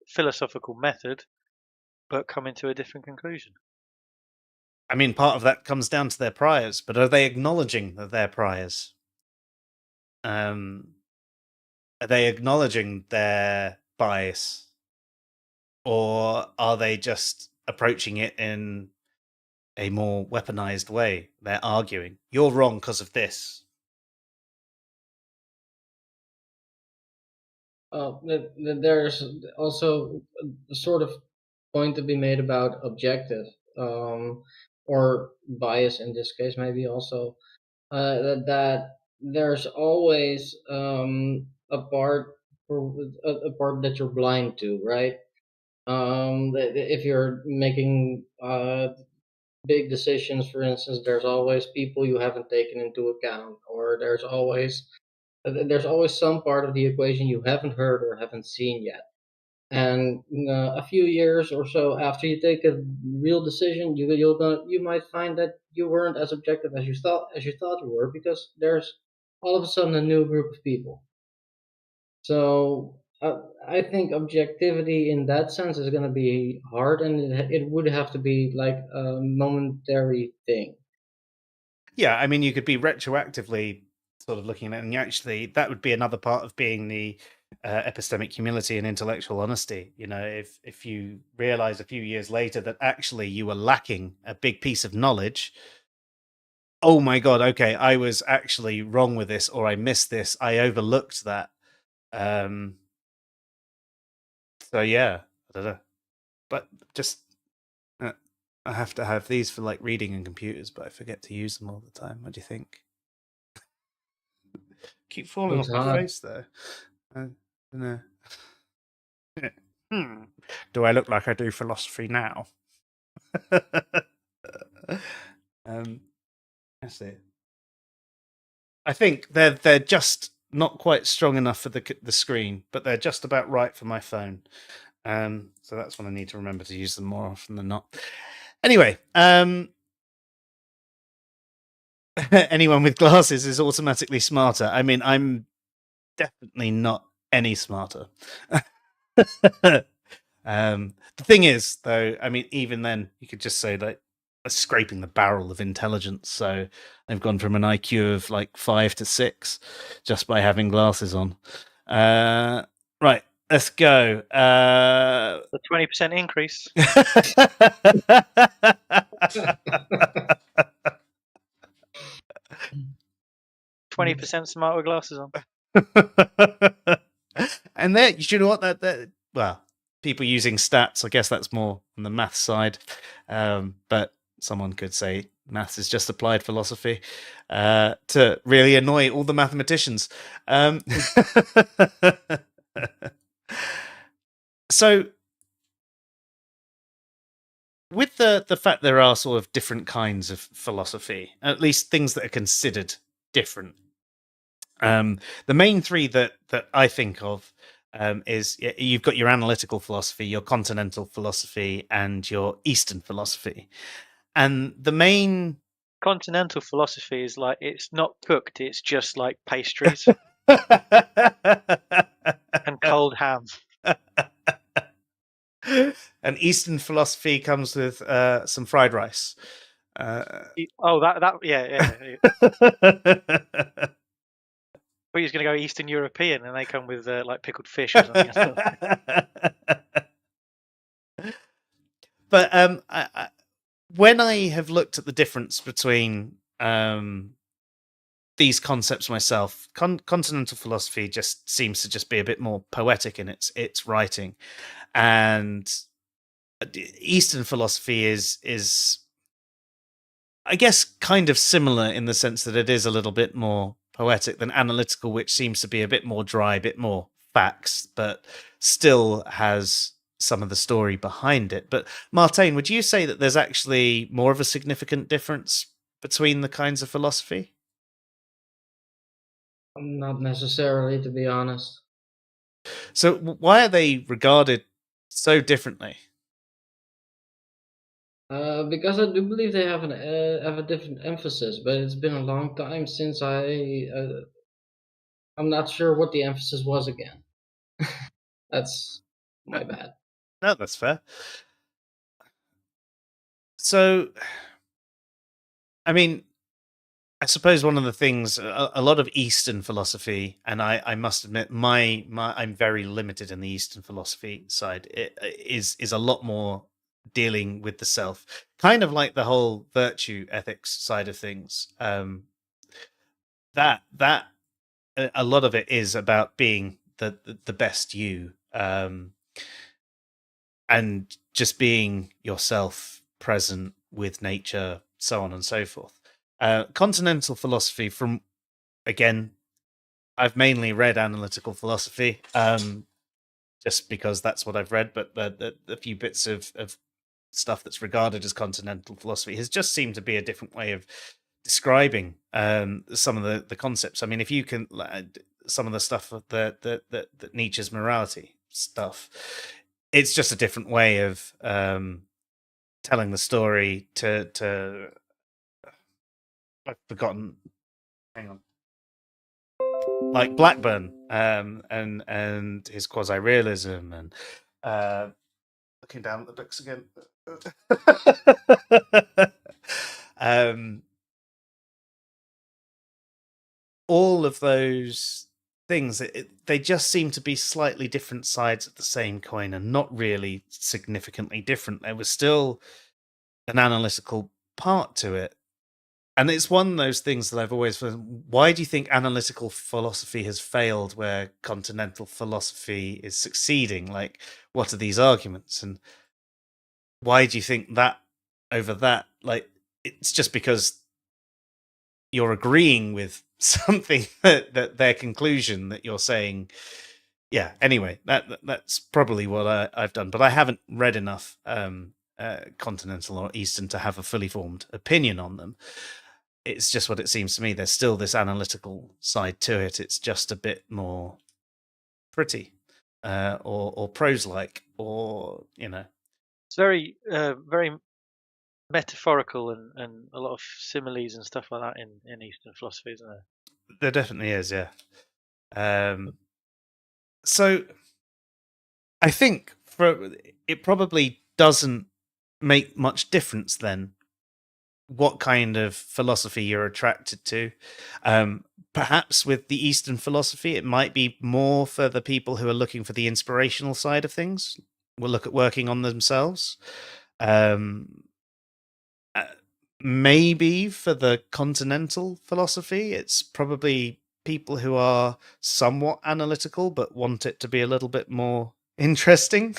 philosophical method, but coming to a different conclusion? I mean, part of that comes down to their priors, but are they acknowledging that they're priors? Are they acknowledging their bias, or are they just approaching it in a more weaponized way? They're arguing, "You're wrong because of this." There's also a sort of point to be made about objective, or bias in this case, maybe also that there's always a part a part that you're blind to, right? If you're making big decisions, for instance, there's always people you haven't taken into account, or there's always some part of the equation you haven't heard or haven't seen yet. And a few years or so after you take a real decision, you might find that you weren't as objective as you thought you were, because there's all of a sudden a new group of people. So I think objectivity in that sense is going to be hard, and it would have to be like a momentary thing. Yeah, I mean, you could be retroactively sort of looking at it, and actually, that would be another part of being the epistemic humility and intellectual honesty. You know, if you realize a few years later that actually you were lacking a big piece of knowledge, oh my god, okay, I was actually wrong with this, or I missed this, I overlooked that. So yeah, I don't know, but just I have to have these for like reading and computers, but I forget to use them all the time. What do you think? Keep falling Looks off my hard. face though. No. Do I look like I do philosophy now? That's it. I think they're just not quite strong enough for the screen, but they're just about right for my phone. So that's when I need to remember to use them more often than not. Anyway, anyone with glasses is automatically smarter. I mean, I'm definitely not any smarter. The thing is, though, I mean, even then, you could just say that scraping the barrel of intelligence. So they've gone from an IQ of like 5 to 6 just by having glasses on. Right, let's go. The 20% increase. 20% smart with glasses on. And there, you know what? That well, people using stats, I guess that's more on the math side. But someone could say maths is just applied philosophy to really annoy all the mathematicians. So, with the fact there are sort of different kinds of philosophy, at least things that are considered different. The main three that I think of is you've got your analytical philosophy, your continental philosophy, and your Eastern philosophy. And the main Continental philosophy is like, it's not cooked, it's just like pastries and cold ham. and Eastern philosophy comes with some fried rice. Oh, that yeah. But he's going to go Eastern European, and they come with like pickled fish or something. But when I have looked at the difference between these concepts myself, continental philosophy just seems to just be a bit more poetic in its writing, and Eastern philosophy is I guess kind of similar in the sense that it is a little bit more poetic than analytical, which seems to be a bit more dry, a bit more facts, but still has some of the story behind it. But Martijn, would you say that there's actually more of a significant difference between the kinds of philosophy? Not necessarily, to be honest. So why are they regarded so differently? Because I do believe they have a different emphasis, but it's been a long time since I'm not sure what the emphasis was again. That's my bad. No, that's fair. So I mean, I suppose one of the things, a lot of Eastern philosophy, and I must admit, my I'm very limited in the Eastern philosophy side. Is a lot more dealing with the self, kind of like the whole virtue ethics side of things. That a lot of it is about being the best you, and just being yourself, present with nature, so on and so forth. Continental philosophy, from again, I've mainly read analytical philosophy, just because that's what I've read. But the few bits of stuff that's regarded as continental philosophy has just seemed to be a different way of describing some of the concepts. I mean, if you can, some of the stuff that Nietzsche's morality stuff, it's just a different way of telling the story. To I've forgotten. Hang on. Like Blackburn, and his quasi-realism, and looking down at the books again. All of those things, they just seem to be slightly different sides of the same coin, and not really significantly different. There was still an analytical part to it. And it's one of those things that I've always found. Why do you think analytical philosophy has failed where continental philosophy is succeeding? Like, what are these arguments? And why do you think that over that? Like, it's just because you're agreeing with something that their conclusion that you're saying. Yeah. Anyway, that's probably what I've done, but I haven't read enough continental or Eastern to have a fully formed opinion on them. It's just what it seems to me. There's still this analytical side to it. It's just a bit more pretty, or prose-like, or It's very very metaphorical and a lot of similes and stuff like that in Eastern philosophy, isn't there? There definitely is, yeah. So I think it probably doesn't make much difference then what kind of philosophy you're attracted to. Perhaps with the Eastern philosophy, it might be more for the people who are looking for the inspirational side of things. Will look at working on themselves. Maybe for the continental philosophy, it's probably people who are somewhat analytical but want it to be a little bit more interesting.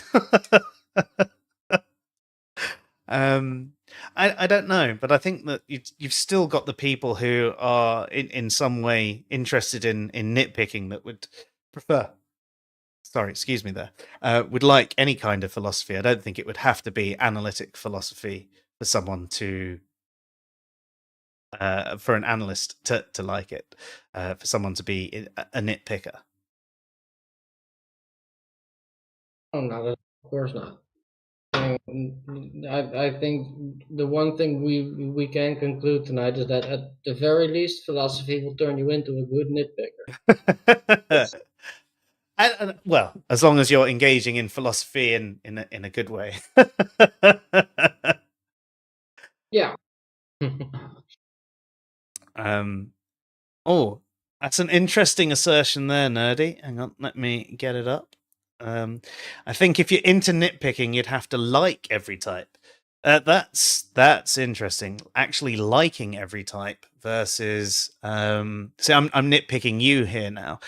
I don't know, but I think that you've still got the people who are in some way interested in nitpicking that would prefer. Sorry, excuse me. There would like any kind of philosophy. I don't think it would have to be analytic philosophy for someone to for an analyst to like it, for someone to be a nitpicker. Oh no, of course not. I think the one thing we can conclude tonight is that at the very least, philosophy will turn you into a good nitpicker. And, well, as long as you're engaging in philosophy in a good way. Yeah. Oh, that's an interesting assertion there, Nerdy. Hang on, let me get it up. I think if you're into nitpicking, you'd have to like every type. That's interesting. Actually, liking every type versus see, I'm nitpicking you here now,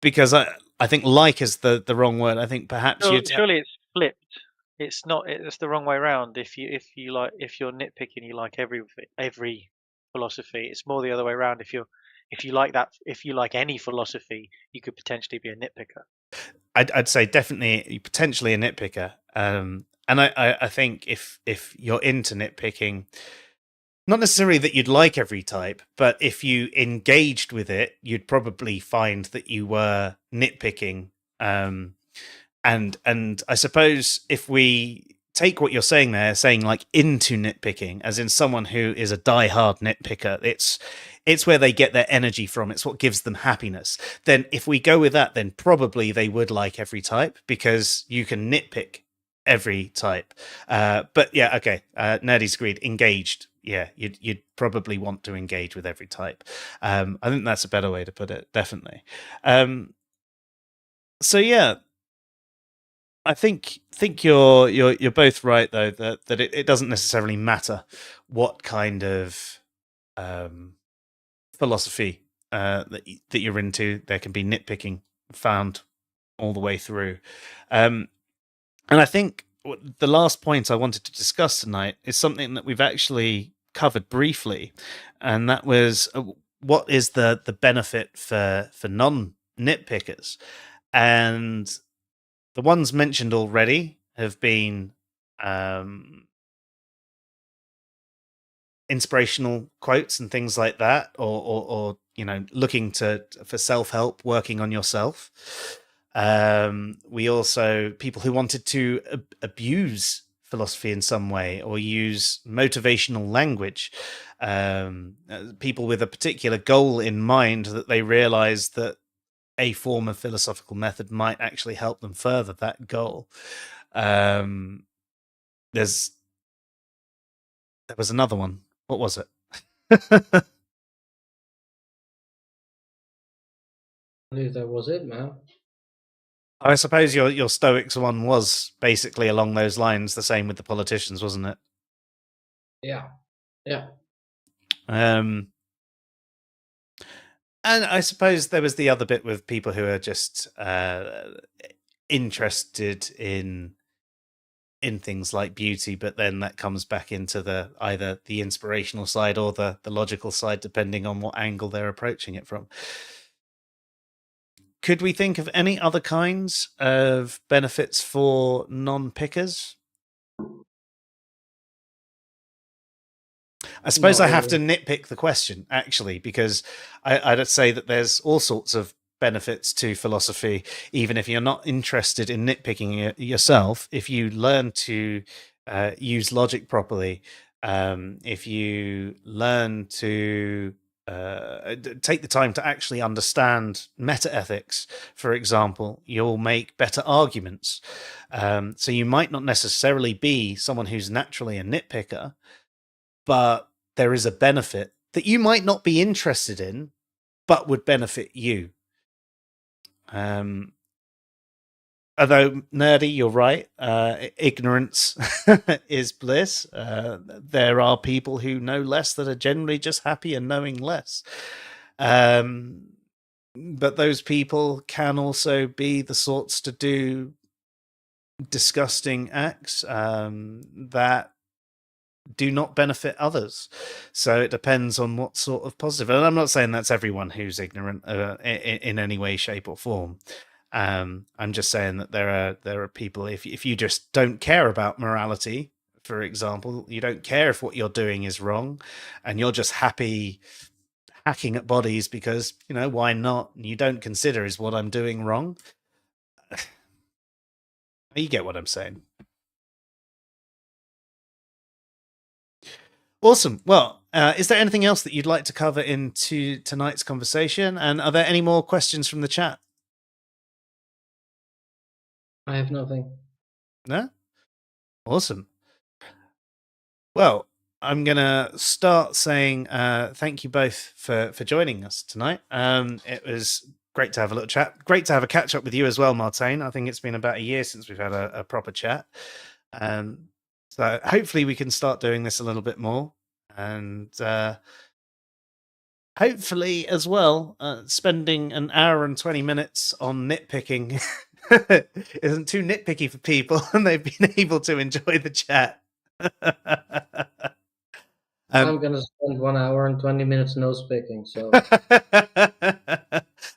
because I think like is the wrong word. I think perhaps Surely it's flipped. It's not. It's the wrong way around. If you're nitpicking, you like every philosophy. It's more the other way around. If you like any philosophy, you could potentially be a nitpicker. I'd say definitely potentially a nitpicker. And I think if you're into nitpicking, not necessarily that you'd like every type, but if you engaged with it, you'd probably find that you were nitpicking. And I suppose if we take what you're saying there, saying like into nitpicking, as in someone who is a diehard nitpicker, it's where they get their energy from. It's what gives them happiness. Then if we go with that, then probably they would like every type, because you can nitpick every type. But yeah, okay. Nerdy's agreed. Engaged yeah, you'd probably want to engage with every type. I think that's a better way to put it, definitely. So yeah, I think you're both right though that it doesn't necessarily matter what kind of philosophy that you're into. There can be nitpicking found all the way through, and I think the last point I wanted to discuss tonight is something that we've actually covered briefly, and that was what is the benefit for non-nitpickers, and the ones mentioned already have been inspirational quotes and things like that, or looking for self-help, working on yourself. We also people who wanted to abuse philosophy in some way or use motivational language, people with a particular goal in mind that they realized that a form of philosophical method might actually help them further that goal. There was another one. What was it? I believe that was it, man. I suppose your Stoics one was basically along those lines. The same with the politicians, wasn't it? Yeah. Yeah. And I suppose there was the other bit with people who are just interested in things like beauty, but then that comes back into either the inspirational side or the logical side, depending on what angle they're approaching it from. Could we think of any other kinds of benefits for non-pickers? I suppose I have to nitpick the question, actually, because I'd say that there's all sorts of benefits to philosophy, even if you're not interested in nitpicking yourself. If you learn to use logic properly, if you learn to take the time to actually understand meta-ethics, for example, you'll make better arguments. So you might not necessarily be someone who's naturally a nitpicker, but there is a benefit that you might not be interested in, but would benefit you. Although nerdy, you're right. Ignorance is bliss. There are people who know less that are generally just happy and knowing less. But those people can also be the sorts to do disgusting acts that do not benefit others. So it depends on what sort of positive. And I'm not saying that's everyone who's ignorant in any way, shape, or form. I'm just saying that there are people. If you just don't care about morality, for example, you don't care if what you're doing is wrong, and you're just happy hacking at bodies because why not? And you don't consider is what I'm doing wrong. You get what I'm saying. Awesome. Well, is there anything else that you'd like to cover into tonight's conversation? And are there any more questions from the chat? I have nothing. No? Awesome. Well, I'm going to start saying thank you both for joining us tonight. It was great to have a little chat. Great to have a catch up with you as well, Martijn. I think it's been about a year since we've had a proper chat. So hopefully we can start doing this a little bit more. And hopefully as well, spending an hour and 20 minutes on nitpicking isn't too nitpicky for people and they've been able to enjoy the chat. I'm going to spend 1 hour and 20 minutes nose picking, so.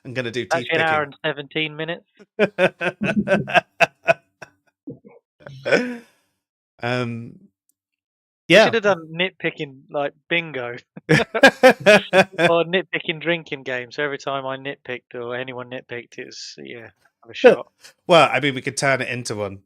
I'm going to do teeth Actually, an hour picking. and 17 minutes. Yeah. We should have done nitpicking like bingo or nitpicking drinking game. So every time I nitpicked or anyone nitpicked, it's have a shot. Well, I mean, we could turn it into one.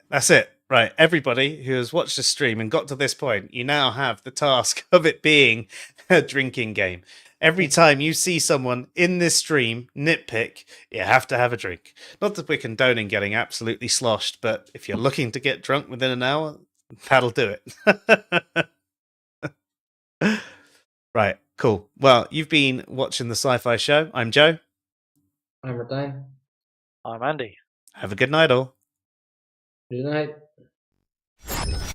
That's it. Right. Everybody who has watched the stream and got to this point, you now have the task of it being a drinking game. Every time you see someone in this stream nitpick, you have to have a drink. Not that we're condoning getting absolutely sloshed, but if you're looking to get drunk within an hour, that'll do it. Right, cool. Well, you've been watching the Sci-Fi Show. I'm Joe. I'm Martijn. I'm Andy. Have a good night, all. Good night.